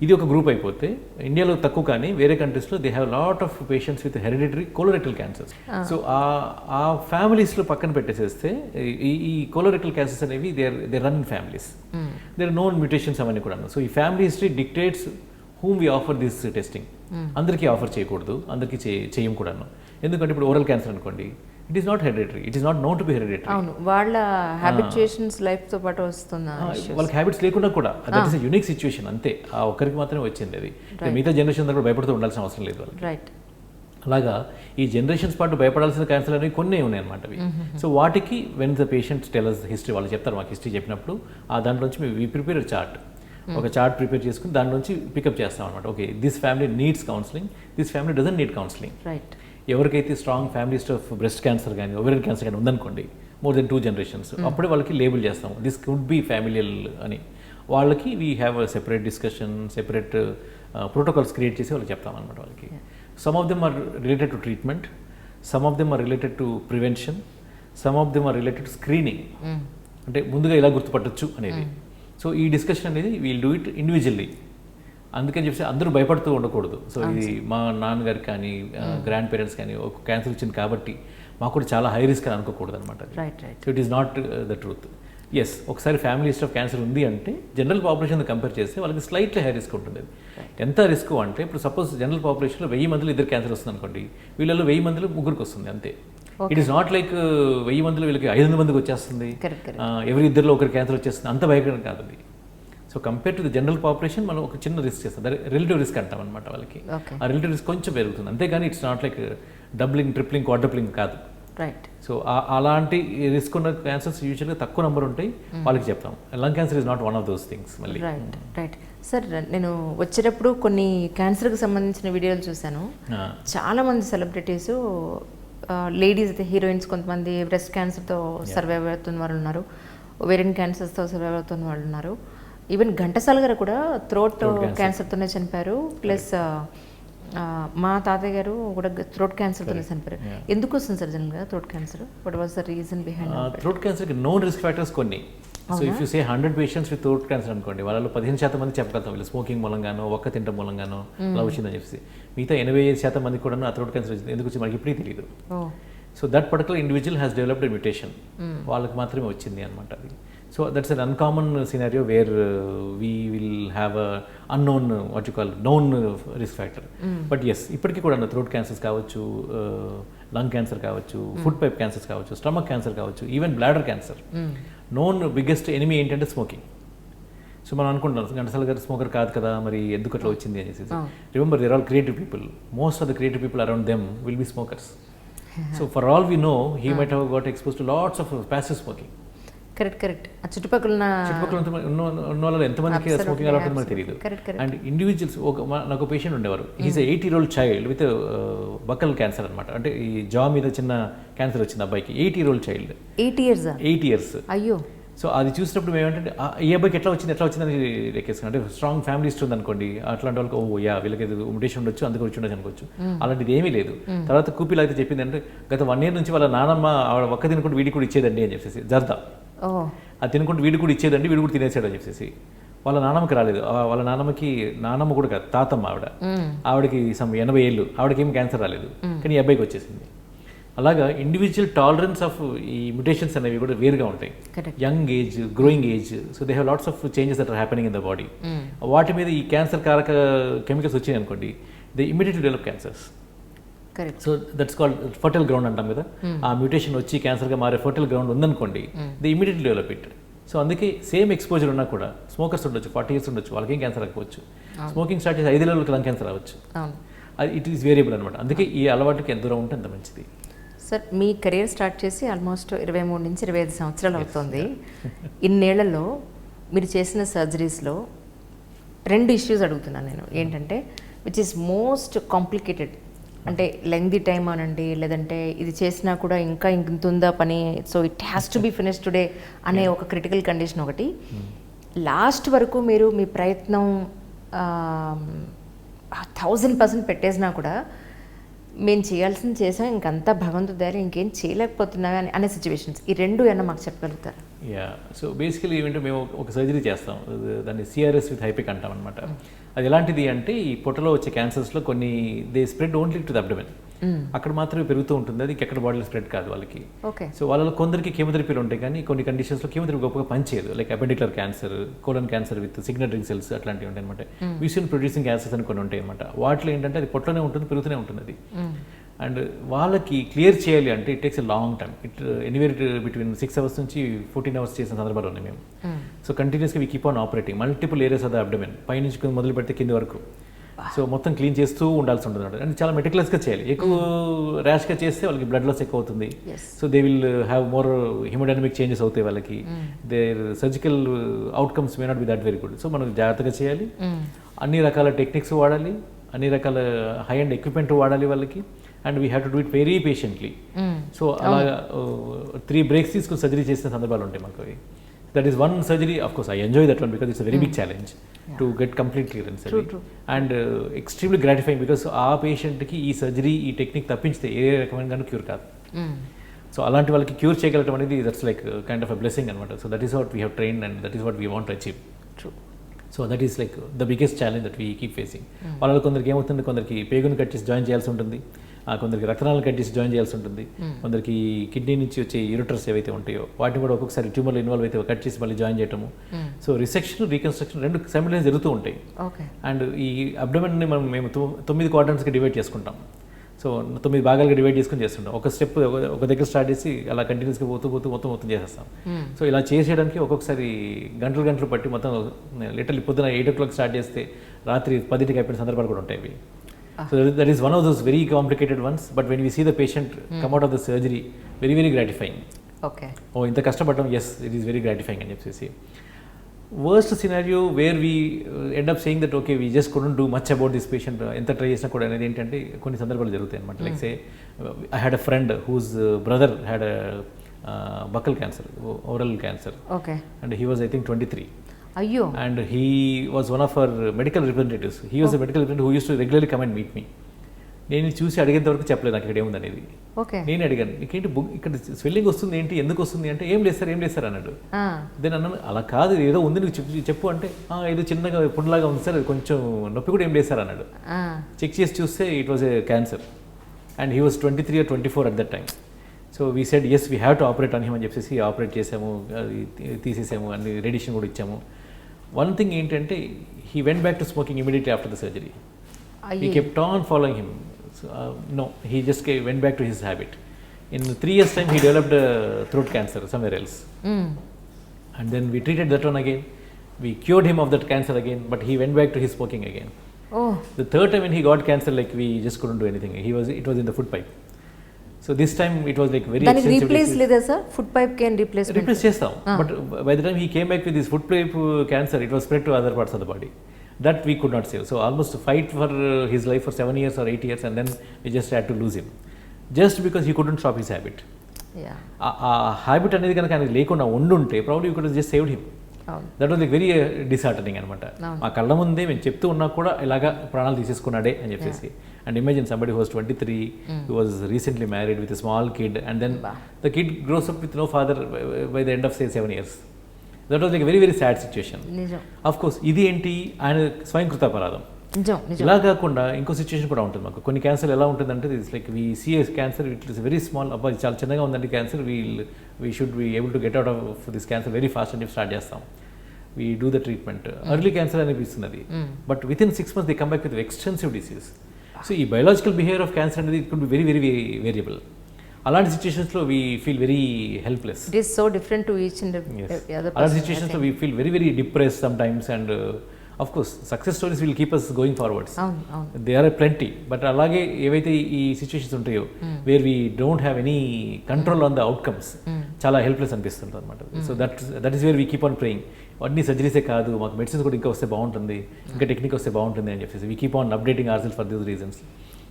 ఇది ఒక గ్రూప్ అయిపోతే ఇండియాలో తక్కువ, కానీ వేరే కంట్రీస్లో they have lot of patients with hereditary colorectal cancers. So ఆ ఫ్యామిలీస్లో పక్కన పెట్టేసేస్తే ఈ కోలోరెక్టల్ క్యాన్సర్స్ అనేవి they run in families, they're known mutations అవన్నీ కూడా. సో ఈ family history dictates whom we offer this testing. అందరికీ ఆఫర్ చేయకూడదు, అందరికీ చేయం కూడాను. ఎందుకంటే ఇప్పుడు ఓరల్ క్యాన్సర్ అనుకోండి, it is not hereditary, it is not known to be hereditary. అవును, వాళ్ళ హ్యాబిటేషన్స్ లైఫ్ తో పాటు వస్తున్నా, వాళ్ళకి హ్యాబిట్స్ లేకుండా కూడా that is a unique situation, అంతే. ఆ ఒక్కరికి మాత్రమే వచ్చింది అది. మిగతా జనరేషన్ కూడా భయపడుతూ ఉండాల్సిన అవసరం లేదు వాళ్ళకి. రైట్. అలాగా ఈ జనరేషన్స్ పాటు భయపడాల్సిన క్యాన్సర్ అనేవి కొన్ని ఉన్నాయి అనమాట అవి. సో వాటికి when the patients tell us history, వాళ్ళు చెప్తారు మాకు హిస్టరీ చెప్పినప్పుడు, ఆ దాంట్లోంచి వి ప్రిపేర్ చార్ట్, ఒక చార్ట్ ప్రిపేర్ చేసుకుని దాని నుంచి పికప్ చేస్తాం అనమాట. Okay, this family needs counselling, this family doesn't need counselling. Right. ఎవరికైతే strong family history of breast cancer కానీ ఓవేరియన్ క్యాన్సర్ కానీ ఉందనుకోండి, మోర్ దెన్ 2 generations, అప్పుడే వాళ్ళకి లేబుల్ చేస్తాం దిస్ కుడ్ బి ఫ్యామిలియల్ అని. వాళ్ళకి we have a separate discussion, separate protocols create చేసి వాళ్ళకి చెప్తాం అనమాట వాళ్ళకి. Some of them are related to treatment, some of them are related to prevention, some of them are related to screening, అంటే ముందుగా ఎలా గుర్తుపట్టచ్చు అనేది. సో ఈ డిస్కషన్ అనేది వీల్ డూ ఇట్ ఇండివిజువల్లీ. అందుకని చెప్పి అందరూ భయపడుతూ ఉండకూడదు. సో ఇది మా నాన్నగారికి కానీ గ్రాండ్ పేరెంట్స్ కానీ ఒక క్యాన్సర్ వచ్చింది కాబట్టి మాకు కూడా చాలా హై రిస్క్ అని అనుకోకూడదు అనమాట. So it is not the truth. Yes, ఒకసారి ఫ్యామిలీ హిస్టరీ ఆఫ్ క్యాన్సర్ ఉంది అంటే జనరల్ పాపులేషన్ కంపేర్ చేస్తే వాళ్ళకి స్లైట్లీ హై రిస్క్ ఉంటుంది. ఎంత రిస్క్ అంటే ఇప్పుడు సపోజ్ జనరల్ పాపులేషన్లో 1000 మందిలో 2 క్యాన్సర్ వస్తుంది అనుకోండి, వీళ్ళలో 1000 మందిలో 3 వస్తుంది అంతే. ఇట్ ఈస్ నాట్ లైక్ 1000 మందిలో వీళ్ళకి 500 మందికి వచ్చేస్తుంది, ఎవరి 2లో 1 క్యాన్సర్ వచ్చేస్తుంది, అంత భయంకరం కాదు అది. So compare to the general population మనం ఒక చిన్న రిస్క్ చేస్తాం, రిలేటివ్ రిస్క్ అంటాం అనమాట వాళ్ళకి. ఆ రిలేటివ్ రిస్క్ కొంచెం పెరుగుతుంది అంతేగాని it's not like doubling, tripling, quadrupling కాదు. రైట్. సో అలాంటి రిస్క్ ఉన్న క్యాన్సర్స్ యూజువల్గా తక్కువ నెంబర్ ఉంటాయి, వాళ్ళకి చెప్తాం. Lung cancer is not one of those things. మళ్ళీ రైట్. సార్, నేను వచ్చేటప్పుడు కొన్ని క్యాన్సర్కి సంబంధించిన వీడియోలు చూశాను. చాలామంది సెలబ్రిటీస్, లేడీస్ అయితే హీరోయిన్స్ కొంతమంది బ్రెస్ట్ క్యాన్సర్తో సర్వైవ్ అవుతున్న వాళ్ళు ఉన్నారు, ఓవేరియన్ క్యాన్సర్స్తో సర్వైవ్ అవుతున్న వాళ్ళు ఉన్నారు. ఈవెన్ ఘంటసాల గారు కూడా థ్రోట్ క్యాన్సర్తోనే చనిపోయారు. ప్లస్ మా తాతయ్య గారు కూడా థ్రోట్ క్యాన్సర్తోనే చనిపోయారు. ఎందుకు వస్తుంది సార్ జనరల్గా throat cancer? What was the reason behind? Throat క్యాన్సర్కి నోన్ రిస్క్ ఫ్యాక్టర్స్ కొన్ని. So if you say 100 patients with throat cancer అనుకోండి, వాళ్ళలో 15% మంది చెప్పగలుగుతాం వీళ్ళు స్మోకింగ్ మూలంగానో, ఒక్క తింటం మూలంగానో అలా వచ్చిందని చెప్పేసి. మిగతా 85% మంది కూడా ఆ థ్రోట్ క్యాన్సర్ వచ్చింది, ఎందుకు వచ్చింది మనకి ఇప్పుడే తెలియదు. So that particular individual has developed a mutation, వాళ్ళకి మాత్రమే వచ్చింది అనమాట అది. So that's an uncommon scenario where we will have a unknown what you call known risk factor. But yes, ఇప్పటికీ కూడా థ్రోట్ క్యాన్సర్స్ కావచ్చు, లంగ్ క్యాన్సర్ కావచ్చు, ఫుడ్ పైప్ క్యాన్సర్స్ కావచ్చు, స్టమక్ క్యాన్సర్ కావచ్చు, even bladder cancer. Known biggest enemy ఏంటంటే స్మోకింగ్. సో మనం అనుకుంటాం ఘంటసాల గారు స్మోకర్ కాదు కదా, మరి ఎందుకు అట్లా వచ్చింది అనేసి. Remember, they're all creative people, most of the creative people around them will be smokers. So for all we know he might have got expose to lots of passive smoking. Correct. చుట్టుపక్కల ఉన్న వాళ్ళు ఎంతమందికి స్మోకింగ్ అలవాటు మనకు తెలియదు. అండ్ ఇండివిజువల్స్, నాకు పేషెంట్ ఉండేవారు, is 80-year-old child with buccal cancer అనమాట. అంటే ఈ జా మీద చిన్న క్యాన్సర్ వచ్చింది అబ్బాయికి. 80-year-old child, 8 years. అయ్యో. సో అది చూసినప్పుడు మేము ఏంటంటే ఈ అబ్బాయికి ఎట్లా వచ్చిందని లెక్కేసుకున్నాం. అంటే స్ట్రాంగ్ ఫ్యామిలీ హిస్టరీ ఉంది అనుకోండి, అట్లాంటి వాళ్ళకి వీళ్ళకి మ్యూటేషన్ ఉండొచ్చు, అందుకు వచ్చి ఉండొచ్చు అనుకోవచ్చు. అలాంటిది ఏమీ లేదు. తర్వాత కూపీలు అయితే చెప్పింది అంటే గత 1 year నుంచి వాళ్ళ నానమ్మ ఆవిడ ఒక్క తినుకుంటూ వీడికి కూడా ఇచ్చేదండి అని చెప్పేసి, జర్దా అది తినుకుంటూ వీడికి కూడా ఇచ్చేదండి, వీడు కూడా తినేసాడు అని చెప్పేసి. వాళ్ళ నాన్నమ్మకి రాలేదు, వాళ్ళ నాన్నమ్మ కూడా కాదు, తాతమ్మ ఆవిడకి 80 ఏళ్ళు, ఆవిడకి ఏం క్యాన్సర్ రాలేదు, కానీ ఈ అబ్బాయికి వచ్చేసింది. అలాగా ఇండివిజువల్ టాలరెన్స్ ఆఫ్ ఈ మ్యుటేషన్స్ అనేవి కూడా వేరుగా ఉంటాయి. Young age, growing age, so they have lots of changes that are happening in the body. వాటి మీద ఈ క్యాన్సర్ కారక కెమికల్స్ వచ్చినాయి అనుకోండి, they immediately develop cancers. So that's called fertile ground అంటాం కదా. ఆ మ్యూటేషన్ వచ్చి క్యాన్సర్గా మారే ఫర్టైల్ గ్రౌండ్ ఉందనుకోండి, they immediately develop it. So అందుకే సేమ్ ఎక్స్పోజర్ ఉన్నా కూడా స్మోకర్స్ ఉండొచ్చు, 40 years ఉండొచ్చు, వాళ్ళకేం క్యాన్సర్ రాకపోవచ్చు. స్మోకింగ్ స్టార్ట్ చేసి 5 ఏళ్ళకి లంగ్ క్యాన్సర్ రావచ్చు. అది ఇట్ ఈస్ వేరియబుల్ అనమాట. అందుకే ఈ అలవాటుకి ఎంత దూరం ఉంటే అంత మంచిది. సార్, మీ కెరీర్ స్టార్ట్ చేసి ఆల్మోస్ట్ 23 నుంచి 25 సంవత్సరాలు అవుతుంది. ఇన్నేళ్లలో మీరు చేసిన సర్జరీస్లో 2 issues అడుగుతున్నాను నేను. ఏంటంటే విచ్ ఈస్ మోస్ట్ కాంప్లికేటెడ్, అంటే లెంగ్దీ టైమ్ అనండి, లేదంటే ఇది చేసినా కూడా ఇంకా ఇంత ఉందా పని, so it has to B finish today అనే ఒక క్రిటికల్ కండిషన్ ఒకటి. లాస్ట్ వరకు మీరు మీ ప్రయత్నం 1000% పెట్టేసినా కూడా మేము చేయాల్సింది చేసాం, ఇంకంతా భగవంతుడి దగ్గర ఇంకేం చేయలేకపోతున్నాం అనే సిచ్యువేషన్స్, ఈ రెండు ఏమన్నా మాకు చెప్పగలుగుతారు? సో బేసికలీ ఏమంటే మేము ఒక సర్జరీ చేస్తాం, దాన్ని సిఆర్ఎస్ విత్ హైపిక్ అంటాం అనమాట. అది ఎలాంటిది అంటే ఈ పొట్టలో వచ్చే క్యాన్సర్స్లో కొన్ని they spread only to the abdomen, అక్కడ మాత్రమే పెరుగుతూ ఉంటుంది, అది ఎక్కడ బాడీలో స్ప్రెడ్ కాదు వాళ్ళకి. సో వాళ్ళలో కొందరికి కీమోథెరపీలు ఉంటాయి, కానీ కొన్ని కండిషన్స్లో కీమోథెరపీ గొప్పగా పనిచేయదు, like appendicular cancer, colon cancer with signal cells అట్లాంటివి ఉంటాయి అనమాట. విసిన్ ప్రొడ్యూసింగ్ క్యాన్సర్స్ అని కొన్ని ఉంటాయి అనమాట. వాటిలో ఏంటంటే అది పొట్టలోనే ఉంటుంది, పెరుగుతూనే ఉంటుంది అది. అండ్ వాళ్ళకి క్లియర్ చేయాలి అంటే it takes a long time. Anywhere between 6 hours నుంచి 14 hours చేసిన సందర్భాలు ఉన్నాయి మేము. సో కంటిన్యూస్గా we keep on operating multiple areas of the abdomen, పైనుంచి మొదలు పెడితే కింది వరకు. సో మొత్తం క్లీన్ చేస్తూ ఉండాల్సి ఉంటుంది అనమాట. అండ్ చాలా మెటిక్యులస్గా చేయాలి. ఎక్కువ ర్యాష్గా చేస్తే వాళ్ళకి బ్లడ్ లాస్ ఎక్కువ అవుతుంది. So they will have more haemodynamic changes అవుతాయి వాళ్ళకి. Their surgical outcomes may not be that very good. So మనం జాగ్రత్తగా చేయాలి, అన్ని రకాల టెక్నిక్స్ వాడాలి, అన్ని రకాల హై అండ్ ఎక్విప్మెంట్ వాడాలి వాళ్ళకి. And we have to do it very patiently. So అలా 3 breaks తీసుకుని సర్జరీ చేసిన సందర్భాలు ఉంటాయి మాకు. That is one surgery. Of course I enjoy that one because it's a very big challenge to get complete clearance అది. అండ్ ఎక్స్ట్రీమ్లీ గ్రాటిఫైయింగ్ బికాస్ ఆ పేషెంట్కి ఈ సర్జరీ ఈ టెక్నిక్ తప్పించితే ఏ రకమైన క్యూర్ కాదు. సో అలాంటి వాళ్ళకి క్యూర్ చేయగలటం అనేది that's like kind of a blessing అనమాట. So that is what we have trained and that is what we want to achieve. So that is like the biggest challenge that we keep facing. వాళ్ళలో కొందరికి ఏమవుతుంది, కొందరికి పేగుని కట్ చేసి జాయిన్ చేయాల్సి ఉంటుంది, కొందరికి రక్తనాలను కట్ చేసి జాయిన్ చేయాల్సి ఉంటుంది, కొందరికి కిడ్నీ నుంచి వచ్చే యూరిటర్స్ ఏవైతే ఉంటాయో వాటిని కూడా ఒక్కొక్కసారి ట్యూమర్లో ఇన్వాల్వ్ అయితే కట్ చేసి మళ్ళీ జాయిన్ చేయటము. సో రిసెక్షన్, రీకన్స్ట్రక్షన్ రెండు సైమల్టేనియస్ జరుగుతూ ఉంటాయి. అండ్ ఈ అబ్డమెన్ని మేము 9 quadrantsకి డివైడ్ చేసుకుంటాం. సో 9 భాగాలుగా డివైడ్ చేసుకుని చేస్తుంటాం. ఒక స్టెప్ ఒక దగ్గర స్టార్ట్ చేసి అలా కంటిన్యూస్గా మొత్తం చేసేస్తాం. సో ఇలా చేసేయడానికి ఒక్కొక్కసారి గంటలు పట్టి మొత్తం లిటరల్లీ పొద్దున 8 o'clock స్టార్ట్ చేస్తే రాత్రి 10కి అయిపోయిన సందర్భాలు కూడా ఉంటాయి. So that is one of those very complicated ones, but when we see the patient come out of the surgery, very very gratifying. Okay. Oh, ఇంత కష్టపడడం, yes, it is very gratifying అని చెప్పేసి. Worst scenario where we end up saying that okay, we just couldn't do much about this patient, ఎంత ట్రై చేసినా కూడా అనేది ఏంటంటే కొన్ని సందర్భాలు జరుగుతాయి అనమాట. Like say I had a friend whose brother had a buccal cancer, oral cancer. Okay. And he was I think 23. Ayyo. And he was one of our medical representatives. He was a medical representative who used to regularly come and meet me. నేను చూసి అడిగేంత వరకు చెప్పలేదు నాకు ఇక్కడ ఏముంది అనేది. నేను అడిగాను, నీకేంటి ఇక్కడ స్వెల్లింగ్ వస్తుంది ఏంటి, ఎందుకు వస్తుంది అంటే ఏం లేదు సార్ అన్నాడు. దెన్ అన్నాను, అలా కాదు ఏదో ఉంది నీకు చెప్పు అంటే ఏదో చిన్నగా పుండ్లాగా ఉంది సార్, కొంచెం నొప్పి కూడా ఏం లేదు సార్ అన్నాడు. చెక్ చేసి చూస్తే it was a cancer and he was 23 or 24 at that time. So we said yes we have to operate on him అని చెప్పేసి ఆపరేట్ చేసాము, తీసేసాము, అన్ని రేడియేషన్ కూడా ఇచ్చాము. వన్ థింగ్ ఏంటంటే he went back to smoking immediately after the surgery. We kept on following him. No, he just went back to his habit. In 3 years' time, he developed throat cancer somewhere else. And then we treated that one again. We cured him of that cancer again, but he went back to his smoking again. The third time when he got cancer, like we just couldn't do anything. It was in the foot pipe. So this time it was like very expensive. Then replace leda sir, foot pipe can replace chestam. But by the time he came back with his foot pipe cancer, it was spread to other parts of the body. That we could not save. So almost fight for his life for 7 years or 8 years, and then we just had to lose him just because he couldn't stop his habit. Habit అనేది కనుక ఆయనకి లేకుండా ఉండుంటే probably we could have just saved him. That was like very disheartening అనమాట. మా కళ్ళ ముందే మేము చెప్తూ ఉన్నా కూడా ఇలాగా ప్రాణాలు తీసేసుకున్నాడే అని చెప్పేసి. And imagine somebody who was 23, who was recently married with a small kid, and then the kid grows up with no father by the end of say 7 years. That was like a very very sad situation. Of course ఇది ఏంటి, ఆయన స్వయంకృత అపరాధం. ఇలా కాకుండా ఇంకో సిచ్యువేషన్ కూడా ఉంటుంది మాకు. కొన్ని క్యాన్సర్ ఎలా ఉంటుందంటే it's like we see cancer, it is very small, అబ్బా చాలా చిన్నగా ఉందండి cancer, we should be able to get out of this cancer very fast అని స్టార్ట్ చేస్తాం. We do the treatment. Early cancer అనిపిస్తుంది, but with in 6 months they come back with extensive disease. So ఈ బయోలాజికల్ బిహేవియర్ ఆఫ్ క్యాన్సర్ అనేది it could be very very variable. అలాంటి సిచ్యువేషన్స్లో we feel very helpless. It is so different to each and every other. అలాంటి సిచ్యువేషన్స్లో we feel very very depressed sometimes. And of course success stories will keep us going forwards. They are plenty. But అలాగే ఏవైతే ఈ సిచ్యువేషన్స్ ఉంటాయో where we don't have any control on the outcomes, చాలా హెల్ప్లెస్ అనిపిస్తుంది అనమాట. So that is where we keep on praying. అన్ని సర్జరీసే కాదు, మాకు మెడిసిన్స్ కూడా ఇంకా వస్తే బాగుంటుంది, ఇంకా టెక్నిక్ వస్తే బాగుంటుంది అని చెప్పేసి we keep on updating our self for these reasons.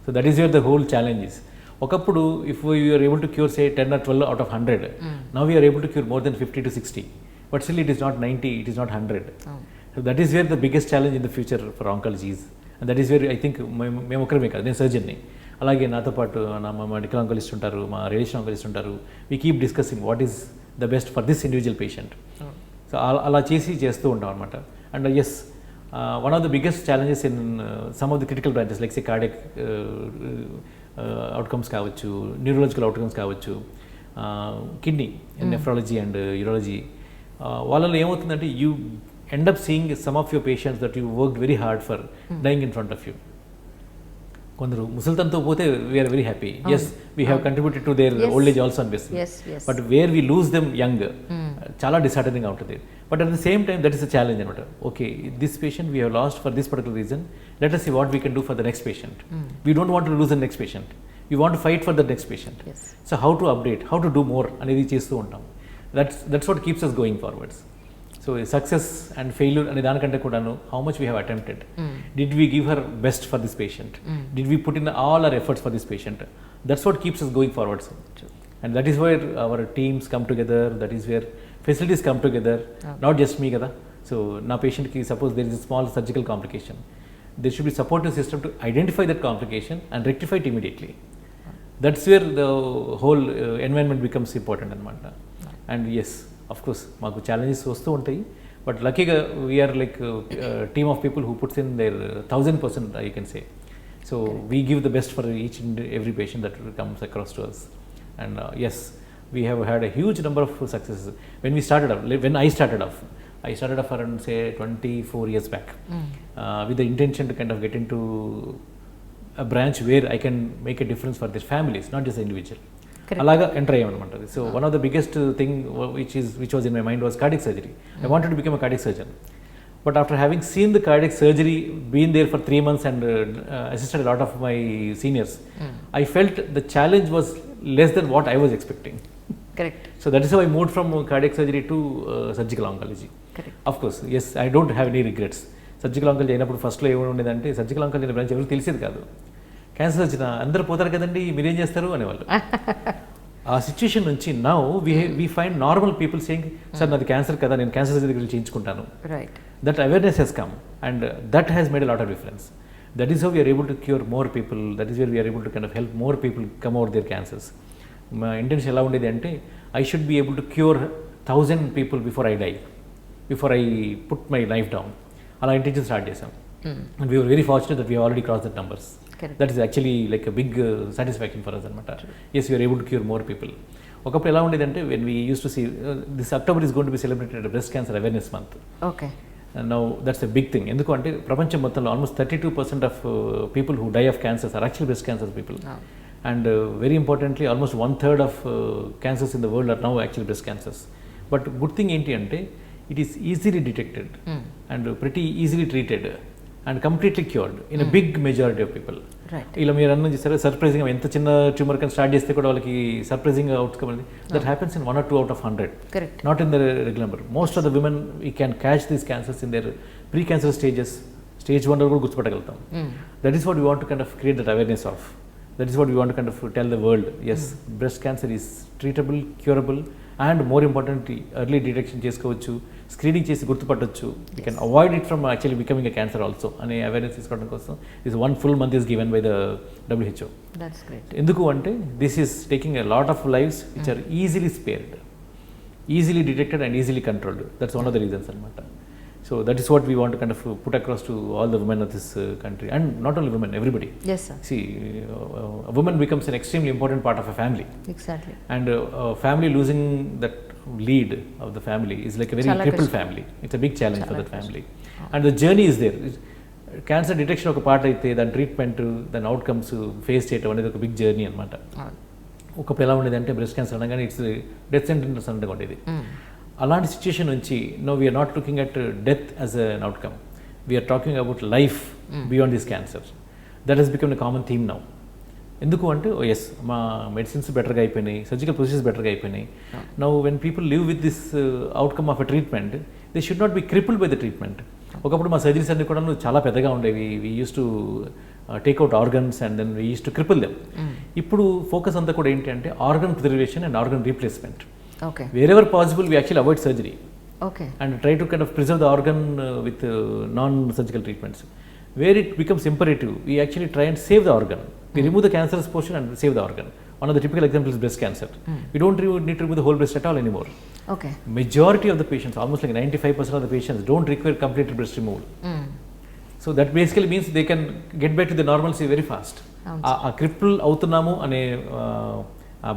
So that is where the whole challenge is. ఒకప్పుడు if we are able to cure say 10 or 12 out of 100, now we are able to cure more than 50 to 60, but still it is not 90, it is not 100. That is where the biggest challenge in the future for oncology is. And that is where I think మేము ఒకరమే కాదు, నేను సర్జన్ని, అలాగే నాతో పాటు మా మెడికల్ ఆంకాలజిస్ట్ ఉంటారు, మా రేడియేషన్ ఆంకాలజిస్ట్ ఉంటారు. We keep discussing what is the best for this individual patient. So అలా చేస్తూ ఉంటాం అనమాట. And yes, one of the biggest challenges in some of the critical branches like cardiac outcomes కావచ్చు, న్యూరలాజికల్ అవుట్కమ్స్ కావచ్చు, కిడ్నీ, నెఫ్రాలజీ అండ్ యూరాలజీ, వాళ్ళలో ఏమవుతుందంటే you end up seeing some of your patients that you worked very hard for dying in front of you. కొందరు ముసలితనంతో పోతే we are very happy, as we have contributed to their old age also అనిపిస్తుంది. But where we lose them young చాలా డిసార్టనింగ్ ఉంటుంది. But at the same time that is a challenge అనమాట. Okay, this patient we have lost for this particular reason, let us see what we can do for the next patient. We don't want to lose the next patient, we want to fight for the next patient. So how to update, how to do more అనేది చేస్తూ ఉంటాం. That's what keeps us going forwards. So success and failure అనే దానికంటే కూడాను how much we have attempted, did we give her best for this patient, did we put in all our efforts for this patient. That's what keeps us going forwards. And that is where our teams come together, that is where facilities come together, not just me కదా. సో నా పేషెంట్కి suppose there is a small surgical complication, there should be supportive system to identify that complication and rectify it immediately. That's where the whole environment becomes important anamata. And yes, of course maaku challenges vastu untayi, but luckily we are like a team of people who puts in their 1000%, I can say. So we give the best for each and every patient that comes across to us. And yes, we have had a huge number of successes. When I started off around say 24 years back, with the intention to kind of get into a branch where I can make a difference for their families, not just the individual. అలాగా ఎంటర్ అయ్యామన్నమాట. So one of the biggest thing which was in my mind was cardiac surgery. I wanted to become a cardiac surgeon. But after having seen the cardiac surgery, been there for 3 months and assisted a lot of my seniors, I felt the challenge was less than what I was expecting. Correct. So that is how I moved from cardiac surgery to surgical oncology. Correct. Of course, yes, I don't have any regrets. Surgical oncology అయినప్పుడు ఫస్ట్లో ఏమి ఉండేదంటే సర్జికల్ ఆంకాలజీ బ్రాంచ్ ఎవరికి తెలిసేది కాదు. క్యాన్సర్ వచ్చిన అందరూ పోతారు కదండి, మీరేం చేస్తారు అనేవాళ్ళు. ఆ సిచ్యుయేషన్ నుంచి now we find normal people saying, sir నాది క్యాన్సర్ కదా, నేను క్యాన్సర్ సర్జరీ గురించి చేయించుకుంటాను. That awareness has come and that has made a lot of difference. That is how we are able to cure more people. That is where we are able to kind of help more people come out their cancers. మా ఇంటెన్షన్ ఎలా ఉండేది అంటే I should be able to cure 1000 people before I die, before I put my life down. అలా ఇంటెన్షన్ స్టార్ట్ చేసాం. And we're very fortunate that we already cross that numbers. That is actually like a big satisfaction for us anamata. Yes, we are able to cure more people. ఒకప్పుడు ఎలా ఉండేదంటే when we used to see this October is going to be celebrated as breast cancer awareness month. Okay. And now that's a big thing. ఎందుకు అంటే ప్రపంచం మొత్తంలో almost 32% of people who die of cancers are actually breast cancer people. And very importantly, almost 1/3 of cancers in the world are now actually breast cancers. But good thing ఏంటి అంటే it is easily detected and pretty easily treated and completely cured in a big majority of people. ఇలా మీరు అన్న చేస్తారా, సర్ప్రైజింగ్ ఎంత చిన్న ట్యూమర్ కానీ స్టార్ట్ చేస్తే కూడా వాళ్ళకి సర్ప్రైజింగ్ అవుట్కమ్ అనేది that happens in 1 or 2 out of 100, not in the regular number. Most of the women we can catch these cancers in their precancer stages, stage 1 కూడా గుర్తుపట్టగలుగుతాం. That is what we want to kind of create that awareness of. That is what we want to kind of tell the world, yes breast cancer is treatable, curable and more importantly early detection చేసుకోవచ్చు, స్క్రీనింగ్ చేసి గుర్తుపట్టవచ్చు. You can avoid it from actually becoming a cancer also అనే అవేర్నెస్ తీసుకోవడం కోసం this 1 full month is given by the WHO. That's great. ఎందుకు అంటే this is taking a lot of lives which are easily spared, easily detected and easily controlled. That's one of the reasons అనమాట. So that is what we want to kind of put across to all the women of this country, and not only women, everybody. Yes, sir. See, a woman becomes an extremely important part of a family. Exactly. And a family losing that lead of the family is like a very crippled family. It's a big challenge for that family. And the journey is there. Cancer detection ఒక పార్ట్ అయితే దాని ట్రీట్మెంట్, దాని అవుట్కమ్స్ ఫేస్ చేయడం అనేది ఒక బిగ్ జర్నీ అనమాట. ఒకప్పుడు ఎలా ఉండేది అంటే బ్రెస్ట్ క్యాన్సర్ అనగానే ఇట్స్ డెత్ సెంటెన్స్ అంటే ఉండేది. అలాంటి సిచ్యుయేషన్ నుంచి no we're not looking at death as an outcome, we're talking about life beyond this cancer. That has become a common theme now. ఎందుకు అంటే ఎస్ మా మెడిసిన్స్ బెటర్గా అయిపోయినాయి, సర్జికల్ ప్రొసీజర్స్ బెటర్గా అయిపోయినాయి. Now when people live with this outcome of a treatment, they should not be crippled by the treatment. ఒకప్పుడు మా సర్జరీస్ అన్ని కూడా చాలా పెద్దగా ఉండేవి. We use to take out organs and then we use to cripple them. ఇప్పుడు ఫోకస్ అంతా కూడా ఏంటి అంటే organ preservation and organ replacement. Okay. Wherever possible, we actually avoid surgery. Okay. And try to kind of preserve the organ with non-surgical treatments. Where it becomes imperative, we actually try and save the organ. We remove the cancerous portion and save the organ. One of the typical examples is breast cancer. We don't need to remove the whole breast at all anymore. Okay. Majority of the patients, almost like 95% of the patients, don't require complete breast removal. So that basically means they can get back to the normalcy very fast. ఆ క్రిపుల్ అవుతున్నాము అనే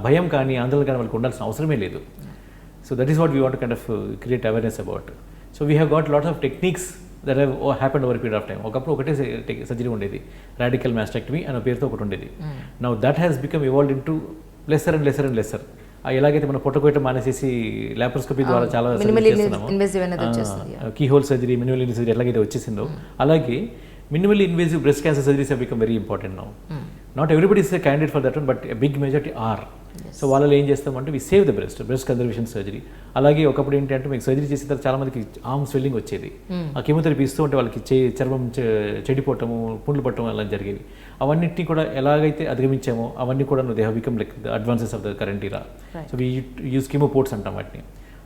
భయం కానీ ఆందోళన కానీ వాళ్ళకి ఉండాల్సిన అవసరమే లేదు. So that is what we want kind of create awareness about. So we have got lots of techniques that have happened over period of time. ఒకప్పుడు ఒకటే సర్జరీ ఉండేది, రాడికల్ మాస్టెక్టమీ అనే పేరుతో ఒకటి ఉండేది. Now that has become evolved into lesser and lesser and lesser. ఎలాగైతే మనం పొట్టకోయటం మానేసేసి లాప్రోస్కోపీ ద్వారా చాలా keyhole surgery, minimal invasive surgery ఎలాగైతే వచ్చేసిందో, అలాగే minimally invasive breast cancer surgeries have become very important now. Not everybody is a candidate for that one, but a big majority are. So వాళ్ళలో ఏం చేస్తామంటే we save the breast conservation surgery. అలాగే ఒకప్పుడు ఏంటంటే మీకు సర్జరీ చేసిన తర్వాత చాలా మందికి ఆర్మ్ స్వెల్లింగ్ వచ్చేది. ఆ కీమోథెరపీ ఇస్తూ ఉంటే వాళ్ళకి చర్మం చెడిపోవటము, పుండ్లు పట్టడం అలా జరిగేవి. అవన్నింటినీ కూడా ఎలాగైతే అధిగమించామో అవన్నీ కూడా they have become like the advances of the current era. So we use chemoports అంటాం వాటిని.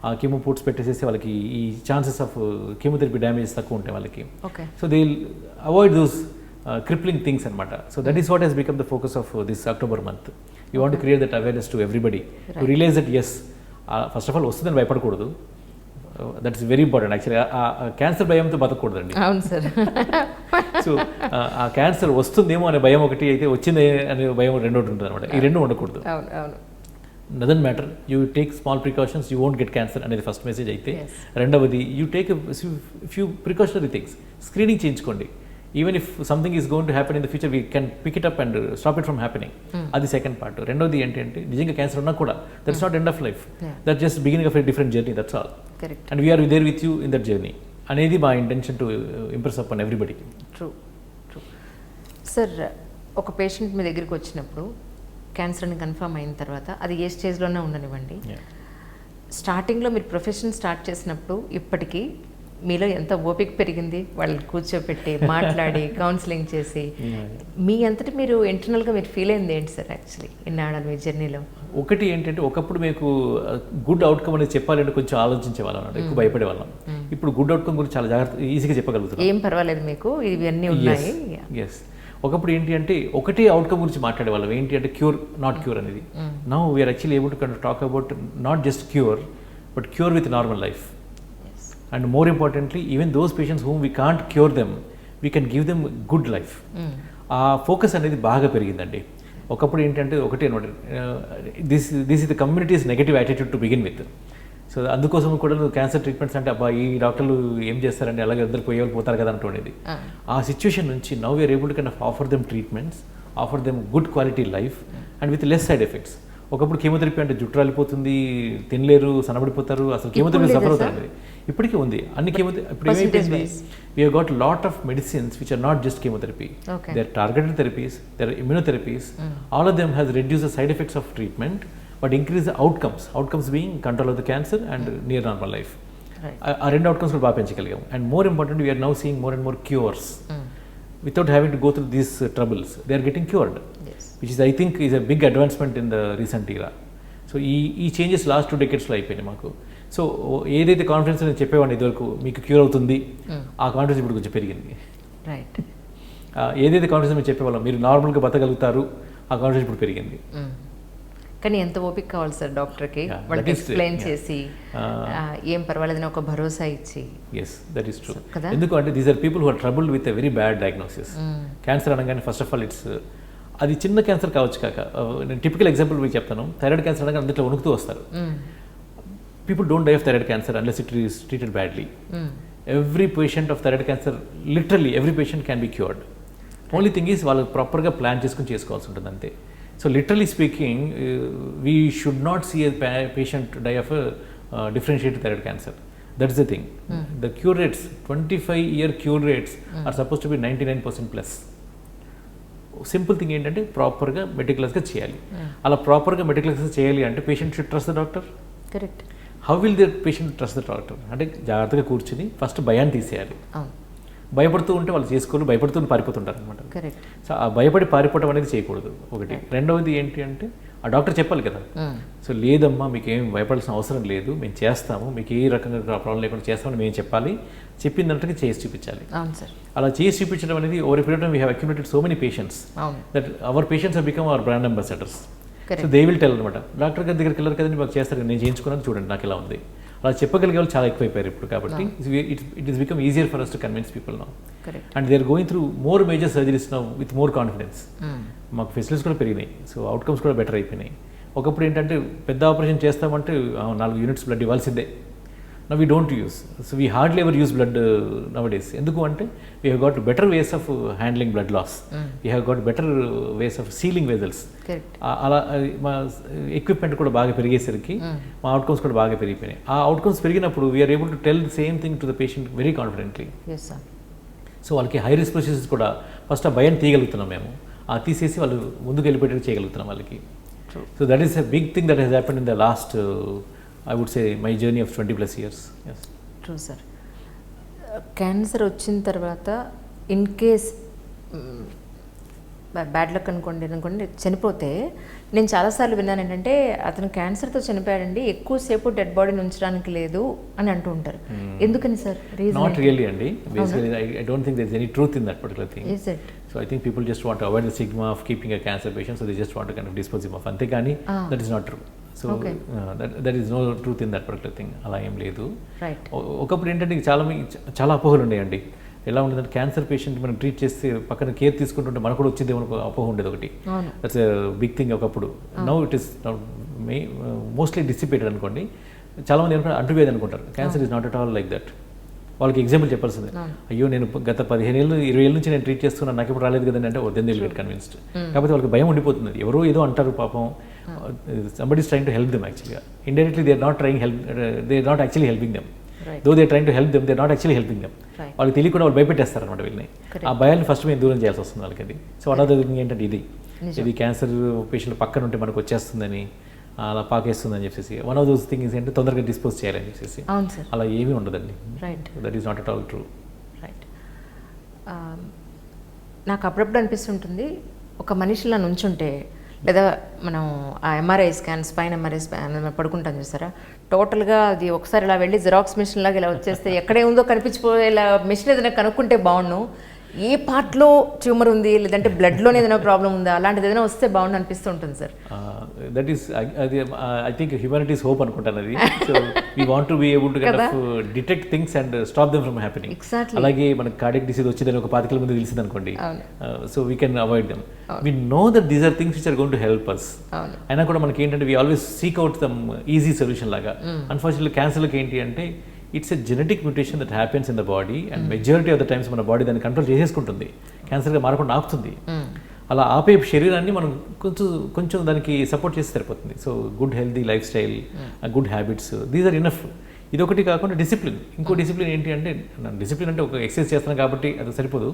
ఆ కీమోపోర్ట్స్ పెట్టేసేసి వాళ్ళకి ఈ ఛాన్సెస్ ఆఫ్ కీమోథెరపీ డ్యామేజ్ తక్కువ ఉంటాయి వాళ్ళకి. So they avoid those crippling things అనమాట. So that is what has become the focus of this October month. You want to create that awareness to everybody to realise that yes first of all వస్తుందని భయపడకూడదు. That is very important. Actually ఆ క్యాన్సర్ భయంతో బతకూడదండి. అవును సార్. సో ఆ క్యాన్సర్ వస్తుందేమో అనే భయం ఒకటి, అయితే వచ్చింది అనే భయం రెండోటి ఉంటుంది అనమాట. ఈ రెండు ఉండకూడదు. Doesn't matter, you take small precautions, you won't get cancer అనేది ఫస్ట్ మెసేజ్ అయితే. రెండవది you take few precautionary things. Screening చేయించుకోండి. Even if something is going to happen in the future, we can pick it up and stop it from happening. అది సెకండ్ పార్ట్. రెండోది ఏంటంటే నిజంగా క్యాన్సర్ ఉన్నా కూడా that's not end of life, that just beginning of a different journey, that's all. And we are there with you in that journey అనేది మా intention to impress upon everybody. True. Sir, ఒక పేషెంట్ మీ దగ్గరికి వచ్చినప్పుడు క్యాన్సర్ అని కన్ఫర్మ్ అయిన తర్వాత అది ఏ స్టేజ్లోనే ఉండనివ్వండి, స్టార్టింగ్లో మీరు ప్రొఫెషన్ స్టార్ట్ చేసినప్పుడు ఇప్పటికీ మీలో ఎంత ఓపిక పెరిగింది, వాళ్ళని కూర్చోపెట్టి మాట్లాడి కౌన్సిలింగ్ చేసి మీ అంతటి మీరు ఇంటర్నల్గా మీరు ఫీల్ అయింది ఏంటి సార్ యాక్చువల్లీ ఇన్నాడాలి మీ జర్నీలో? ఒకటి ఏంటంటే ఒకప్పుడు మీకు గుడ్ అవుట్కమ్ అనేది చెప్పాలంటే కొంచెం ఆలోచించే వాళ్ళం, ఎక్కువ భయపడే వాళ్ళం. ఇప్పుడు గుడ్ అవుట్కమ్ గురించి చాలా జాగ్రత్త ఈజీగా చెప్పగలుగుతాం. ఏం పర్వాలేదు మీకు, ఇవన్నీ ఉన్నాయి. ఎస్. ఒకప్పుడు ఏంటి అంటే ఒకటే అవుట్కమ్ గురించి మాట్లాడేవాళ్ళం, ఏంటి అంటే క్యూర్ నాట్ క్యూర్ అనేది. Now we're actually able to talk about not just cure but cure with normal life. And more importantly, even those patients whom we can't cure them, we can give them good life. ఆ ఫోకస్ అనేది బాగా పెరిగిందండి. ఒకప్పుడు ఏంటంటే ఒకటే అనమాట, this is the communities negative attitude to begin with. So అందుకోసం కూడా క్యాన్సర్ ట్రీట్మెంట్స్ అంటే అబ్బా ఈ డాక్టర్లు ఏం చేస్తారండి, అలాగే అందరు పోయేవాళ్ళు పోతారు కదా అంటుండేది. ఆ సిచ్యువేషన్ నుంచి now we are able to kind of offer them treatments, offer them good quality life and with less side effects. ఒకప్పుడు కీమోథెరపీ అంటే జుట్టు రాలిపోతుంది, తినలేరు, సన్నబడిపోతారు, అసలు కీమోథెరపీ సఫర్ అవుతుంది. ఇప్పటికీ ఉంది అన్ని కీమోథెరపీ. ఇప్పుడు ఏమైపోయింది, we have got lot of medicines which are not just chemotherapy, they are targeted therapies, they are immunotherapies. All of them has reduce the side effects of treatment but increase the outcomes being control of the cancer and near normal life. ఆ రెండు అవుట్కమ్స్ కూడా బాగా పెంచగలిగాం. And more important, we are now seeing more and more cures without having to go through these troubles. They are getting cured, which is I think is a big advancement in the recent era. So ఈ చేంజెస్ లాస్ట్ 2 decades అయిపోయినాయి మాకు. సో ఏదైతే కాన్ఫిడెన్స్ నేను చెప్పేవాడిని ఇదివరకు మీకు క్యూర్ అవుతుంది, ఆ కాన్ఫిడెన్స్ ఇప్పుడు కొంచెం పెరిగింది. రైట్. ఏదైతే కాన్ఫిడెన్స్ మీరు చెప్పేవాళ్ళం మీరు నార్మల్గా బతకగలుగుతారు, ఆ కాన్ఫిడెన్స్ ఇప్పుడు పెరిగింది. కానీ ఎంత ఓపిక కావాలి సార్ డాక్టర్కి, వాళ్ళకి ఎక్స్ప్లెయిన్ చేసి ఏం పర్వాలేదని ఒక భరోసా ఇచ్చి. Yes, that is true. ఎందుకంటే these are people who are troubled with a very bad diagnosis. Cancer అనగానే ఫస్ట్ ఆఫ్ ఆల్ ఇట్స్ అది చిన్న క్యాన్సర్ కావచ్చు కాక, నేను టిపికల్ ఎగ్జాంపుల్ మీకు చెప్తాను. థైరాయిడ్ క్యాన్సర్ అనగా అందులో వణుకుతూ వస్తారు. People don't die of thyroid cancer unless it is treated badly. Every patient of thyroid cancer, literally every patient can be cured. Only thing is వాళ్ళు ప్రాపర్గా ప్లాన్ చేసుకుని చేసుకోవాల్సి ఉంటుంది అంతే. So literally speaking, we should not see a patient die of differentiated thyroid cancer. That's the thing. The cure rates, 25-year cure rates are supposed to be 99% plus. Simple thing ఏంటంటే ప్రాపర్గా మెటిక్యులస్గా చేయాలి. అలా ప్రాపర్గా మెటిక్యులస్గా చేయాలి అంటే patient should trust the doctor. Correct. How will the patient trust the doctor అంటే జాగ్రత్తగా కూర్చుని ఫస్ట్ భయాన్ని తీసేయాలి. భయపడుతూ ఉంటే వాళ్ళు చేసుకోరు, భయపడుతూ పారిపోతుంటారు అనమాట. కరెక్ట్. సో ఆ భయపడి పారిపోవడం అనేది చేయకూడదు ఒకటి. రెండవది ఏంటి అంటే ఆ డాక్టర్ చెప్పాలి కదా, సో లేదమ్మా మీకు ఏం భయపడాల్సిన అవసరం లేదు, మేము చేస్తాము, మీకు ఏ రకంగా ప్రాబ్లం లేకుండా చేస్తామని మేము చెప్పాలి, చెప్పిందంటే చేసి చూపించాలి. అలా చేసి చూపించడం అనేది over period of time we have accumulated so many patients that our patients have become hour brand ambassadors. So they will tell అనమాట, డాక్టర్ గారి దగ్గరికి వెళ్ళరు కదండి, మాకు చేస్తారు, నేను చేయించుకున్నాను చూడండి నాకు ఎలా ఉంది, అలా చెప్పగలిగే వాళ్ళు చాలా ఎక్కువైపోయారు ఇప్పుడు. కాబట్టి it is become easier for us to convince people now, and they are going through more major surgeries now with more confidence. మాకు ఫెసిలిటీస్ కూడా పెరిగినాయి, సో అవుట్కమ్స్ కూడా బెటర్ అయిపోయినాయి. ఒకప్పుడు ఏంటంటే పెద్ద ఆపరేషన్ చేస్తామంటే 4 యూనిట్స్ బ్లడ్ ఇవ్వాల్సిందే. Now we don't use, so we hardly ever use blood nowadays. ఎందుకు అంటే we have got better ways of handling blood loss. We have got better ways of sealing vessels. అలా మా ఎక్విప్మెంట్ కూడా బాగా పెరిగేసరికి మా అవుట్కమ్స్ కూడా బాగా పెరిగిపోయినాయి. ఆ అవుట్కమ్స్ పెరిగినప్పుడు we're able to tell the same thing to the patient very confidently. So వాళ్ళకి హై రిస్క్ ప్రొసీజర్స్ కూడా ఫస్ట్ ఆ భయం తీయగలుగుతున్నాం మేము, ఆ తీసేసి వాళ్ళు ముందుకు వెళ్ళిపోయేటట్టు చేయగలుగుతున్నాం వాళ్ళకి. So that is a big thing that has happened in the last I would say my journey of 20+ years. Yes. True sir. Cancer వచ్చిన తర్వాత ఇన్ కేస్ బ్యాడ్ లక్ అనుకోండి చనిపోతే, నేను చాలాసార్లు విన్నాను ఏంటంటే అతను క్యాన్సర్తో చనిపోయాడండి, ఎక్కువసేపు డెడ్ బాడీని ఉంచడానికి లేదు అని అంటూ ఉంటారు. ఎందుకని సార్? నాట్ రియల్లీ అండి, basically I don't think there is any truth in that particular thing. Is it? So I think people just want to avoid the stigma of keeping a cancer patient, so they just want to kind of dispose him of. అంతే కానీ that is not true. So that is no truth in that particular thing. అలా ఏం లేదు. ఒకప్పుడు ఏంటంటే చాలా అపోహలు ఉన్నాయండి. ఎలా ఉండేదంటే క్యాన్సర్ పేషెంట్ మనం ట్రీట్ చేస్తే పక్కన కేర్ తీసుకుంటుంటే మనకు కూడా వచ్చింది ఏమో అపోహ ఉండేది ఒకటి. దట్స్ బిగ్ థింగ్ ఒకప్పుడు. Now it is mostly dissipated అనుకోండి. చాలామంది ఏమనుకుంటారు అంటువ్యాధి అనుకుంటారు. Cancer is not at all like that. వాళ్ళకి ఎగ్జాంపుల్ చెప్పాల్సిందే, అయ్యో నేను గత 15 ఏళ్ళు 20 ఏళ్ళ నుంచి నేను ట్రీట్ చేస్తున్నాను, నాకు ఇప్పుడు రాలేదు కదండి అంటే వద్దని దే విల్ గెట్ కన్విన్స్డ్. కాకపోతే వాళ్ళకి భయం ఉండిపోతుంది, ఎవరో ఏదో అంటారు పాపం, somebody is trying to help them actually. Indirectly they are not trying help, they are not actually helping them. Though they are trying to help them, they are not actually helping them. వాళ్ళకి తెలియకుండా వాళ్ళు భయపెట్టేస్తారు అనమాట వీళ్ళని. ఆ భయాన్ని ఫస్ట్ మేము దూరం చేయాల్సి వస్తుంది వాళ్ళకి. అది సో అన్నది ఏంటంటే ఇది క్యాన్సర్ పేషెంట్ పక్కన ఉంటే మనకు వచ్చేస్తుందని, అలా పాకేస్తుందని చెప్పేసి వన్ ఆఫ్ దోస్ థింగ్స్ ఏంటంటే తొందరగా డిస్పోజ్ చేయాలని చెప్పేసి. అలా ఏమీ ఉండదండి. That is not at all true. Right. నాకు అప్పుడప్పుడు అనిపిస్తుంటుంది, ఒక మనిషిలా నుంచుంటే లేదా మనం ఆ MRI scan, spine MRI scan పడుకుంటాం చూసారా, టోటల్గా అది ఒకసారి ఇలా వెళ్ళి జిరాక్స్ మిషన్ లాగా ఇలా వచ్చేస్తే ఎక్కడే ఉందో కనిపించిపోయే ఇలా మిషన్ ఏదైనా కనుక్కుంటే బాగుండు, ఏ పార్ట్లో ట్యూమర్ ఉంది లేదంటే బ్లడ్లోనే ఏదైనా ప్రాబ్లం ఉందా అలాంటిది ఏదైనా వస్తే బాగుండు అనిపిస్తూ ఉంటుంది sir. That is I think humanities hope అనుకుంటాను అది. So we want to be able to kind of detect things and stop them from happening. అలాగే మనకి కార్డియక్ డిసీజ్ వచ్చిందని ఒక 5 కిలోమీటర్ల ముందు తెలిసింది అనుకోండి, so we can avoid them. We know that these are things which are going to help us. అయినా కూడా మనకి ఏంటంటే we always seek out some easy solution లాగా. అన్ఫార్చునేట్లీ క్యాన్సర్కి ఏంటి అంటే it's a genetic mutation that happens in the body, and majority of the times మన బాడీ దాన్ని కంట్రోల్ చేసేసుకుంటుంది, క్యాన్సర్గా మారకుండా ఆపుతుంది. అలా ఆపే శరీరాన్ని మనం కొంచెం దానికి సపోర్ట్ చేసి సరిపోతుంది. So good healthy lifestyle, good habits, these are enough. ఇదొకటి కాకుండా డిసిప్లిన్, ఇంకో డిసిప్లిన్ ఏంటి అంటే, డిసిప్లిన్ అంటే ఒక ఎక్సర్సైజ్ చేస్తున్నాం కాబట్టి అది సరిపోదు.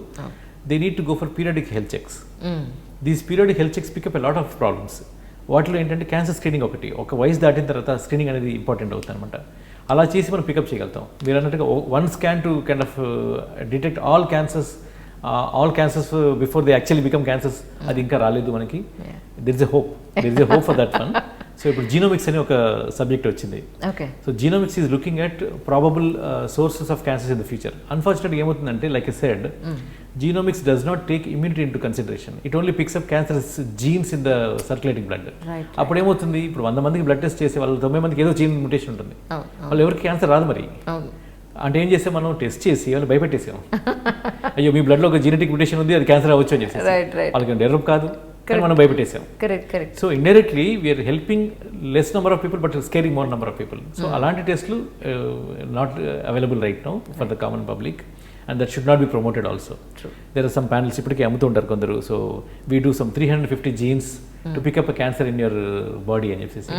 They need to go for periodic health checks. These periodic health checks pickup a lot of problems. వాటిలో ఏంటంటే క్యాన్సర్ స్క్రీనింగ్ ఒకటి, ఒక వయసు దాటిన తర్వాత స్క్రీనింగ్ అనేది ఇంపార్టెంట్ అవుతుంది అనమాట. అలా చేసి మనం పికప్ చేయగలుగుతాం. మీరు అన్నట్టుగా one scan to kind of detect all cancers before they actually become cancers, అది ఇంకా రాలేదు మనకి. There is a hope for that one. So ఇప్పుడు జీనోమిక్స్ అనే ఒక సబ్జెక్ట్ వచ్చింది. So genomics is looking at probable sources of cancers in the future. అన్ఫార్చునేట్గా ఏమవుతుందంటే, like I said, genomics does not take immunity into consideration. It only picks up cancerous genes in the circulating blood. అప్పుడు ఏమవుతుంది, ఇప్పుడు 100 మందికి బ్లడ్ టెస్ట్ చేసే వాళ్ళు 90 మందికి ఏదో జీన్ మ్యూటేషన్ ఉంటుంది, వాళ్ళు ఎవరికి క్యాన్సర్ రాదు. మరి అంటే ఏం చేస్తే మనం టెస్ట్ చేసి వాళ్ళు భయపెట్టేసాం, అయ్యో మీ బ్లడ్లో ఒక జీనెటిక్ మ్యూటేషన్ ఉంది, అది క్యాన్సర్ అవ్వచ్చు అని చెప్పేసి. వాళ్ళకి డెవలప్ కాదు కానీ మనం భయపెట్టేసాం. So indirectly we are helping less number of people but scaring more number of people. So అలాంటి టెస్ట్లు not available right now for the common public. And that should not be promoted also. True. There are some panels ఇప్పటికే అమ్ముతూ ఉంటారు కొందరు. So we do some 350 genes to pick up a cancer in your body అని చెప్పేసి.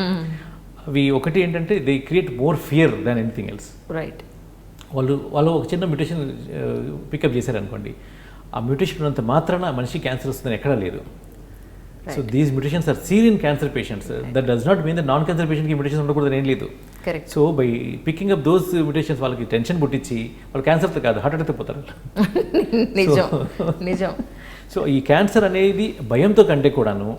అవి ఒకటి ఏంటంటే they create more fear than anything else. Right. వాళ్ళు ఒక చిన్న మ్యూటేషన్ పికప్ చేశారనుకోండి, ఆ మ్యూటేషన్ ఉన్నంత మాత్రాన మనిషి క్యాన్సర్ వస్తుందని ఎక్కడా లేదు. So these mutations are seen in cancer patients. That does not mean that non cancer పేషెంట్కి మ్యూటేషన్ ఉండకూడదని ఏం లేదు. Correct. So by picking up those mutations వాళ్ళకి టెన్షన్ పుట్టించి వాళ్ళు క్యాన్సర్తో కాదు హార్ట్ అటాక్తో పోతారు. నిజం నిజం. సో ఈ క్యాన్సర్ అనేది భయంతో కంటే కూడాను,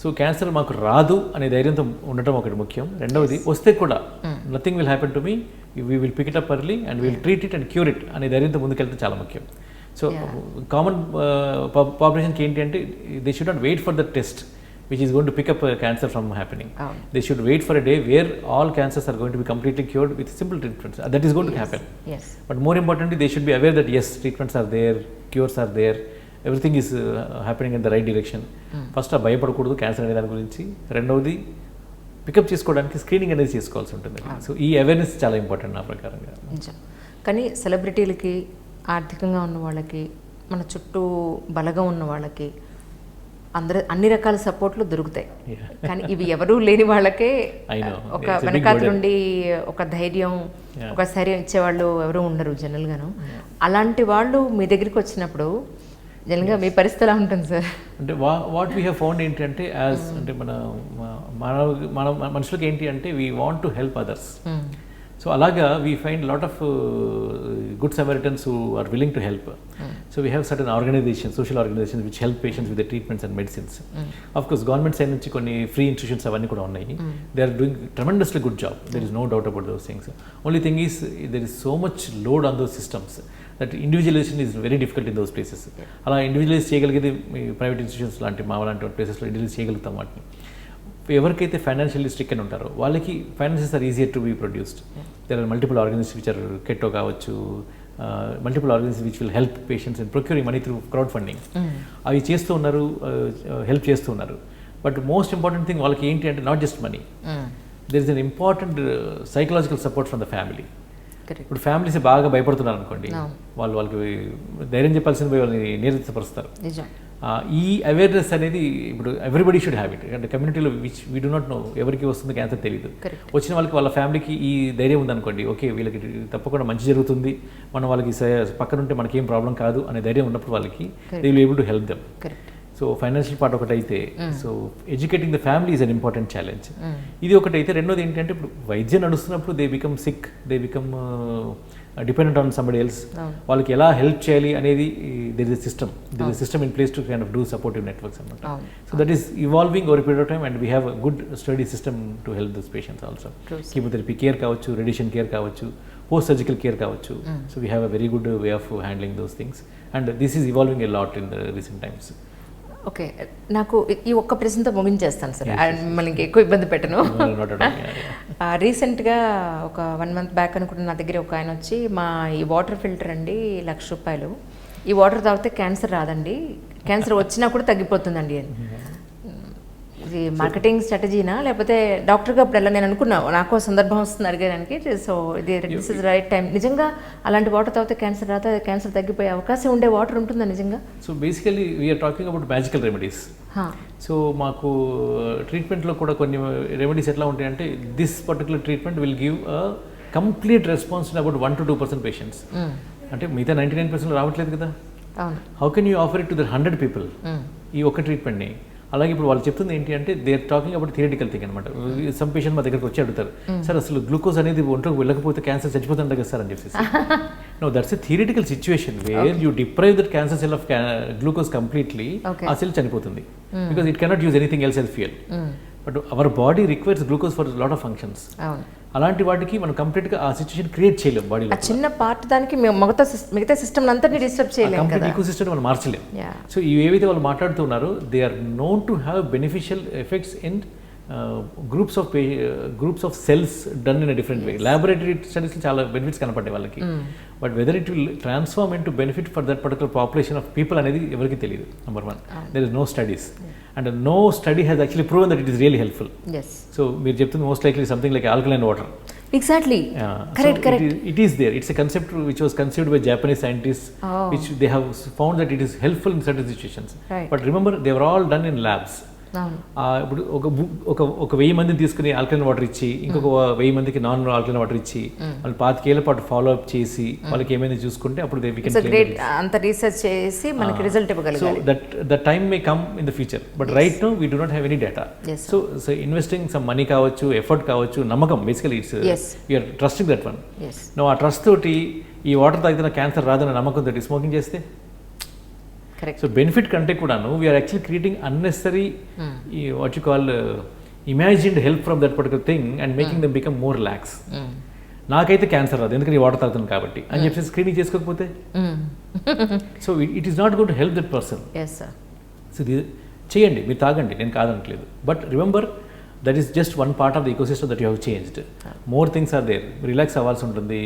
సో క్యాన్సర్ మాకు రాదు అనే ధైర్యంతో ఉండటం ఒకటి ముఖ్యం. రెండవది వస్తే కూడా nothing will happen to me, we will pick it up early and will treat it and cure it అనే ధైర్యంతో ముందుకెళ్తే చాలా ముఖ్యం. సో కామన్ పాపులేషన్కి ఏంటి అంటే they should not wait for the test which is going to pick up cancer from happening. They should wait for a day where all cancers are going to be completely cured with simple treatments. That is going to happen. Yes. But more importantly, they should be aware that yes, treatments are there, cures are there, everything is happening in the right direction. First, భయపడకూడదు క్యాన్సర్ అనే దాని గురించి. రెండవది పికప్ చేసుకోవడానికి స్క్రీనింగ్ అనేది చేసుకోవాల్సి ఉంటుంది. సో ఈ అవేర్నెస్ చాలా ఇంపార్టెంట్ నా ప్రకారంగా. కానీ సెలబ్రిటీలకి, ఆర్థికంగా ఉన్న వాళ్ళకి, మన చుట్టూ బలగా ఉన్న వాళ్ళకి అన్ని రకాల సపోర్ట్లు దొరుకుతాయి. కానీ ఇవి ఎవరూ లేని వాళ్ళకే ఒక వెనకాల నుండి ఒక ధైర్యం, ఒక స్థైర్యం ఇచ్చేవాళ్ళు ఎవరు ఉండరు జనరల్గాను. అలాంటి వాళ్ళు మీ దగ్గరికి వచ్చినప్పుడు జనరల్గా మీ పరిస్థితి ఎలా ఉంటుంది సార్? అంటే వాట్ వీ హ్యావ్ ఫౌండ్ ఏంటి అంటే యాజ్ అంటే మన మనుషులకి ఏంటి అంటే we want to help others. So అలాగా we find lot of good Samaritans who are willing to help. So we have certain organisations, social organisations which help patients with the treatments and medicines. Of course government side నుంచి కొన్ని ఫ్రీ ఇన్స్టిట్యూషన్స్ అవన్నీ కూడా ఉన్నాయి. They are doing tremendously good job. There is no doubt about those things. Only thing is there is so much load on those systems that individualisation is very difficult in those places. అలా ఇండివిజువలైజ్ చేయగలిగేది ప్రైవేట్ ఇన్స్టిట్యూషన్స్ లాంటి మా లాంటి ప్లేసెస్లో ఇండివిజువలైజ్ చేయగలుగుతాం వాటిని. ఎవరికైతే ఫైనాన్షియల్లీ స్ట్రిక్ అని ఉంటారో వాళ్ళకి finances are easier to be produced. There are multiple organisations which are Ketto కావచ్చు, multiple organisations which will help patients and procuring money through crowdfunding. అవి చేస్తూ ఉన్నారు, హెల్ప్ చేస్తూ ఉన్నారు. బట్ మోస్ట్ ఇంపార్టెంట్ థింగ్ వాళ్ళకి ఏంటి అంటే not just money, there is an important psychological support from the family. ఇప్పుడు ఫ్యామిలీస్ బాగా భయపడుతున్నారు అనుకోండి, వాళ్ళకి ధైర్యం చెప్పాల్సిన పోయి వాళ్ళని నిరుత్సాహపరుస్తారు. ఈ అవేర్నెస్ అనేది ఇప్పుడు ఎవ్రీబడి షుడ్ హ్యావ్ ఇట్. అంటే కమ్యూనిటీలో which we do not know, ఎవరికి వస్తుంది క్యాన్సర్ తెలియదు. వచ్చిన వాళ్ళకి వాళ్ళ ఫ్యామిలీకి ఈ ధైర్యం ఉందనుకోండి, ఓకే వీళ్ళకి తప్పకుండా మంచి జరుగుతుంది, మనం వాళ్ళకి పక్కనుంటే మనకి ఏం ప్రాబ్లం కాదు అనే ధైర్యం ఉన్నప్పుడు వాళ్ళకి they will able to help them. So financial part ఒకటైతే, so educating the family is an important challenge. ఇది ఒకటైతే. రెండోది ఏంటంటే ఇప్పుడు వైద్యం నడుస్తున్నప్పుడు they become sick, they become dependent on somebody else. వాళ్ళకి ఎలా హెల్ప్ చేయాలి అనేది there is system in place to kind of do supportive networks అనమాట. So that is evolving over period of time and we have a good study system to help this patients also. Chemotherapy care కావచ్చు, రేడియేషన్ కేర్ కావచ్చు, పోస్ట్ సర్జికల్ కేర్ కావచ్చు. So we have a very good way of handling those things and this is evolving a lot in the recent times. Okay, నాకు ఈ ఒక్క ప్రశ్నతో ముగించేస్తాను సార్, మనకి ఎక్కువ ఇబ్బంది పెట్టను. రీసెంట్గా ఒక 1 month బ్యాక్ అనుకుంటున్న నా దగ్గర ఒక ఆయన వచ్చి, మా ఈ వాటర్ ఫిల్టర్ అండి ₹1,00,000, ఈ వాటర్ తాగితే క్యాన్సర్ రాదండి, క్యాన్సర్ వచ్చినా కూడా తగ్గిపోతుందండి అని. ఇది మార్కెటింగ్ స్ట్రాటజీనా లేకపోతే డాక్టర్గా అప్పుడు నేను అనుకున్నా, నాకు సందర్భం వస్తుంది అడిగడానికి. సో ఇది దిస్ ఇస్ రైట్ టైం. నిజంగా అలాంటి వాటర్ తాగితే క్యాన్సర్ రాదా, క్యాన్సర్ తగ్గిపోయే అవకాశం ఉండే వాటర్ ఉంటుందా నిజంగా? So basically we're talking about magical remedies. So మాకు ట్రీట్మెంట్లో కూడా కొన్ని రెమెడీస్ ఎట్లా ఉంటాయంటే, this particular treatment will give a complete response in about 1 to 2% patients. అంటే మిగతా 99% రావట్లేదు కదా. How can you offer it to the 100 people ఈ ఒక్క ట్రీట్మెంట్ని? అలాగే ఇప్పుడు వాళ్ళు చెప్తుంది ఏంటి అంటే they are talking about theoretical thing అనమాట. సమ్ పేషెంట్ మా దగ్గరకు వచ్చి అడుగుతారు, సార్ అసలు గ్లూకోజ్ అనేది ఒంట్లోకి వెళ్ళకపోతే క్యాన్సర్ చచ్చిపోతుంది కదా సార్ అని చెప్పేసి. No, that's a theoretical situation where you deprive that cancer cell of glucose completely. ఆ సెల్ చనిపోతుంది because it cannot use anything else as fuel. But our body requires glucose for lot of functions. అలాంటి వాటికి మనం కంప్లీట్గా ఆ సిచ్యువేషన్ క్రియేట్ చేయలేం బాడీలో. చిన్న పార్ట్ దానికి మిగతా సిస్టమ్ అంతా డిస్టర్బ్ చేయలేం, కంప్లీట్ ఈకో సిస్టమ్ మనం మార్చలేం. సో ఏవైతే వాళ్ళు మాట్లాడుతున్నారో they are known to have beneficial effects in groups of cells done in a different way. Laboratory స్టడీస్లో చాలా బెనిఫిట్స్ కనపడ్డాయి వాళ్ళకి. But whether it will transform into benefit for that particular population of people అనేది ఎవరికి తెలియదు. Number 1, there is no studies and no study has actually proven that it is really helpful. So మీరు చెప్తుంది most likely something like alkaline water. Exactly. Correct. It is there. It's a concept which was conceived by Japanese scientists, which they have found that it is helpful in certain situations. But remember, they were all done in labs. ఇప్పుడు ఒక 1000 మందిని తీసుకుని ఆల్కలైన్ వాటర్ ఇచ్చి ఇంకొక 1000 మందికి నాన్ ఆల్కలైన్ వాటర్ ఇచ్చి వాళ్ళు 5 ఏళ్ల పాటు ఫాలో అప్ చేసి వాళ్ళకి ఏమైనా చూసుకుంటే అప్పుడు అంత రీసెర్చ్ చేసి మనకి రిజల్ట్ ఇవ్వగలగాలి. So that time may come in the future, but right now we do not have any data. So investing some money కావచ్చు, ఎఫర్ట్ కావచ్చు, నమ్మకం, basically it's you're trusting that one. నువ్వు ఆ ట్రస్ట్ తోటి ఈ వాటర్ తాగితే క్యాన్సర్ రాదన్న నమ్మకం తోటి స్మోకింగ్ చేస్తే, సో బెనిఫిట్ కంటే కూడాను we're actually creating unnecessary what you call imagined help from that particular thing and making them become more relax. నాకైతే క్యాన్సర్ రాదు ఎందుకంటే ఈ వాటర్ తాగుతాను కాబట్టి అని చెప్పేసి స్క్రీనింగ్ చేసుకోకపోతే, so it is not going to help that person. So చేయండి, మీరు తాగండి, నేను కాదనట్లేదు, but remember that is just one part of the ecosystem that you have changed. More things are there. Relax అవ్వాల్సి ఉంటుంది,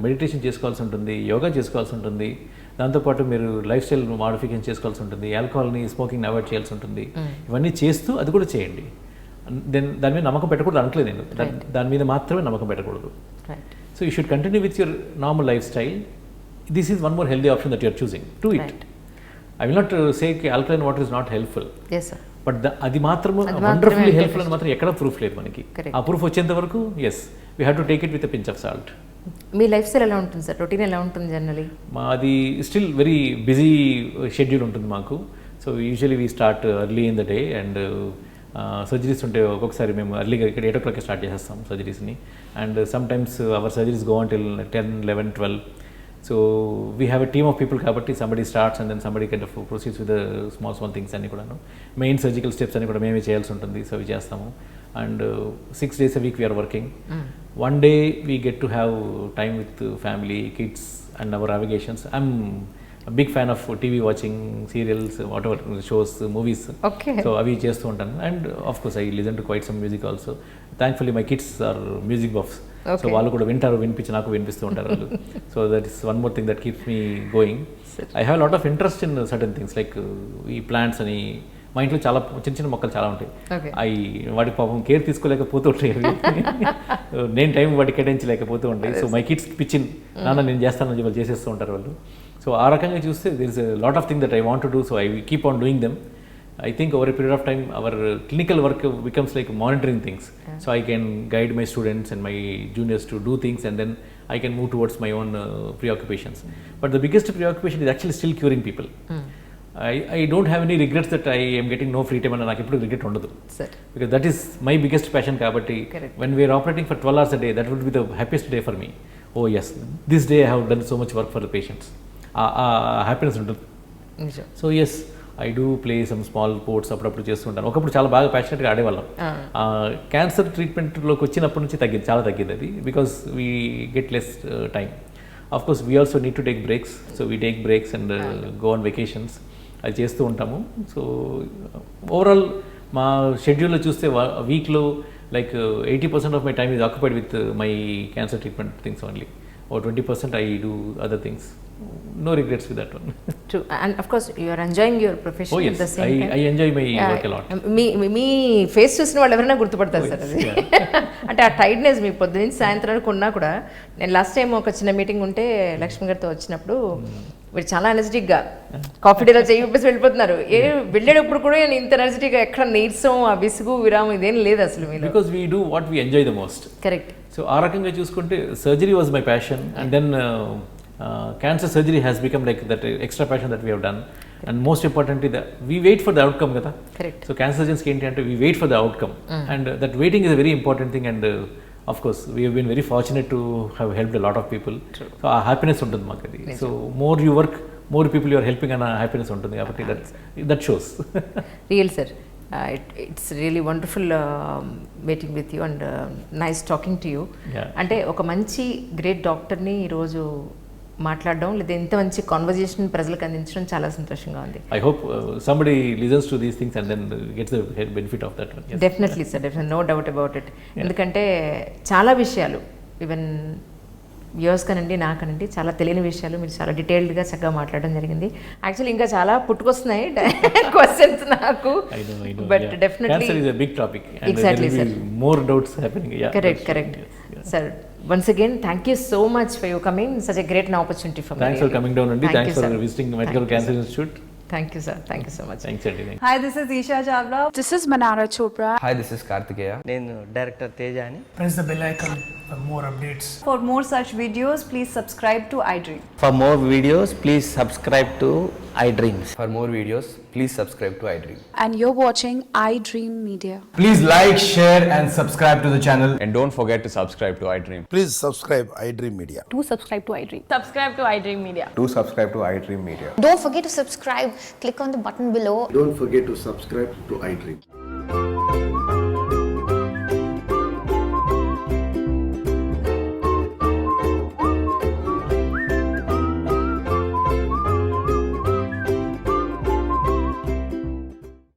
మెడిటేషన్ చేసుకోవాల్సి ఉంటుంది, యోగా చేసుకోవాల్సి ఉంటుంది, దాంతోపాటు మీరు లైఫ్ స్టైల్ మాడిఫికేషన్ చేసుకోవాల్సి ఉంటుంది, ఆల్కహాల్ని స్మోకింగ్ని అవాయిడ్ చేయాల్సి ఉంటుంది. ఇవన్నీ చేస్తూ అది కూడా చేయండి. దాని మీద నమ్మకం పెట్టకూడదు అనట్లేదు నేను, దాని మీద మాత్రమే నమ్మకం పెట్టకూడదు. So you should continue with your normal lifestyle. This is one more healthy option that you are choosing. Do it. I will not say alkaline water is not helpful, but అది మాత్రం వండర్ఫుల్లీ హెల్ప్ఫుల్ అని మాత్రం ఎక్కడ ప్రూఫ్ లేదు మనకి. ఆ ప్రూఫ్ వచ్చేంత వరకు as we have to take it with pinch of salt. మీ లైఫ్ స్టైల్ ఎలా ఉంటుంది సార్? రొటీన్ ఎలా ఉంటుంది జనరలీ? మాది స్టిల్ వెరీ బిజీ షెడ్యూల్ ఉంటుంది మాకు. So usually we start early in the day and surgeries ఉంటే ఒక్కొక్కసారి మేము ఎర్లీగా ఇక్కడ 8 o'clock స్టార్ట్ చేసేస్తాం సర్జరీస్ని. And sometimes our surgeries go until 10, 11, 12. So we have a team of people కాబట్టి somebody starts and then somebody kind of proceeds with small things అన్ని కూడాను. మెయిన్ సర్జికల్ స్టెప్స్ అన్ని కూడా మేమే చేయాల్సి ఉంటుంది. సో అవి చేస్తాము. And 6 days a week we are working. One day we get to have time with family, kids and our avocations. I'm a big fan of TV watching, serials, whatever shows, movies. Okay. So avi chestu untanu and of course I listen to quite some music also. Thankfully my kids are music buffs. Okay. So వాళ్ళు కూడా వింటారు, వినిపించి నాకు వినిపిస్తూ ఉంటారు వాళ్ళు. So that is one more thing that keeps me going. I have a lot of interest in certain things like ఈ plants అని మా ఇంట్లో చాలా చిన్న చిన్న మొక్కలు చాలా ఉంటాయి. అవి వాటికి పాపం కేర్ తీసుకోలేకపోతూ ఉంటాయి. నేను టైం వాటికి కేటాయించలేకపోతూ ఉంటాయి. సో మై కిడ్స్ పిచ్చిన్ నాన్న నేను చేస్తానని చెప్పి చేసేస్తూ ఉంటారు వాళ్ళు. సో ఆ రకంగా చూస్తే there is a lot of thing that I want to do. So I keep on doing them. I think over a period of time our clinical work becomes like monitoring things. So I can guide my students and my juniors to do things and then I can move towards my own preoccupations. But the biggest preoccupation is actually still curing people. I don't have any regrets that I am getting no free time and నాకు ఎప్పుడు రిగ్రెట్ ఉండదు. Because that is my biggest passion కాబట్టి when we are operating for 12 hours a day that would be the happiest day for me. Oh yes, this day I have done so much work for the patients. Happiness ఉంటుంది. So yes I do play some small sports అప్పుడప్పుడు చేస్తుంటాను. ఒకప్పుడు చాలా బాగా ప్యాషనెట్గా ఆడేవాళ్ళం. క్యాన్సర్ ట్రీట్మెంట్లోకి వచ్చినప్పటి నుంచి తగ్గింది, చాలా తగ్గింది అది. Because we get less time. Of course we also need to take breaks. So we take breaks and go on vacations. అది చేస్తూ ఉంటాము. సో ఓవరాల్ మా షెడ్యూల్లో చూస్తే వీక్లో like 80% of my time is occupied with my cancer treatment things only. Or 20% I do other things. No regrets with that one. True. And of course you are enjoying your profession. Oh, yes. At the same time. I enjoy my work a lot. Me face చూసిన వాళ్ళు ఎవరైనా గుర్తుపడతారు సార్ అది. అంటే ఆ టైర్డ్నెస్ మీ పొద్దు నుంచి సాయంత్రం వరకు ఉన్నా కూడా. నేను లాస్ట్ టైం ఒక చిన్న మీటింగ్ ఉంటే లక్ష్మి గారితో వచ్చినప్పుడు వీడు చాలా ఎనర్జెటిక్గా కాఫీ డేలో చేయి ఉప్పేసి వెళ్ళిపోతున్నారు. వెళ్ళేటప్పుడు కూడా నేను ఇంత ఎనర్జెటిక్గా ఎక్కడ నీరసం ఆ విసుగు విరామం ఇదేం లేదు అసలు మీరు. Because we do what we enjoy the most. Correct. So ఆ రకంగా చూసుకుంటే surgery was my passion and then cancer surgery has become like that extra passion that we have done. And most importantly we wait for the outcome కదా. కరెక్ట్. సో క్యాన్సర్ సర్జన్స్కి ఏంటి అంటే we wait for the outcome and that waiting is a very important thing. And of course we have been very fortunate to have helped a lot of people. True. So our happiness ఉంటుంది మాకు అది. So more you work, more people you are helping and happiness ఉంటుంది కాబట్టి that shows. Real sir. It's really wonderful meeting with you and nice talking to you. అంటే ఒక మంచి గ్రేట్ డాక్టర్ని ఈరోజు మాట్లాడడం లేదా ఇంత మంచి కాన్వర్జేషన్ ప్రజలకు అందించడం చాలా సంతోషంగా ఉంది. I hope somebody listens to these things and then gets the benefit of that. Definitely sir, definitely, no doubt about it. ఎందుకంటే చాలా విషయాలు ఈవెన్ వ్యూవర్స్ కానండి నాకనండి చాలా తెలియని విషయాలు మీరు చాలా డీటెయిల్డ్గా చక్కగా మాట్లాడడం జరిగింది. యాక్చువల్లీ ఇంకా చాలా పుట్టుకొస్తున్నాయి క్వశ్చన్స్ నాకు. But definitely big topic. Exactly sir, more doubts happening. Correct correct sir. Once again, thank you so much for your coming. Such a great opportunity for me. Thanks for coming down and thanks for visiting Medical Cancer Institute. Thank you sir, thank you so much. Thanks అండి. Hi, this is Isha Chavla. This is Manara Chopra. Hi, this is Kartikeya. నేను డైరెక్టర్ తేజ అని. Press the bell icon for more updates. For more such videos, please subscribe to iDream. For more videos please subscribe to iDreams. For more videos, please subscribe to iDream. And you're watching iDream Media. Please like, share and subscribe to the channel. And don't forget to subscribe to iDream. Please subscribe iDream Media. Do subscribe to iDream. Subscribe to iDream Media. Do subscribe to iDream Media. Don't forget to subscribe. Click on the button below. Don't forget to subscribe to iDream.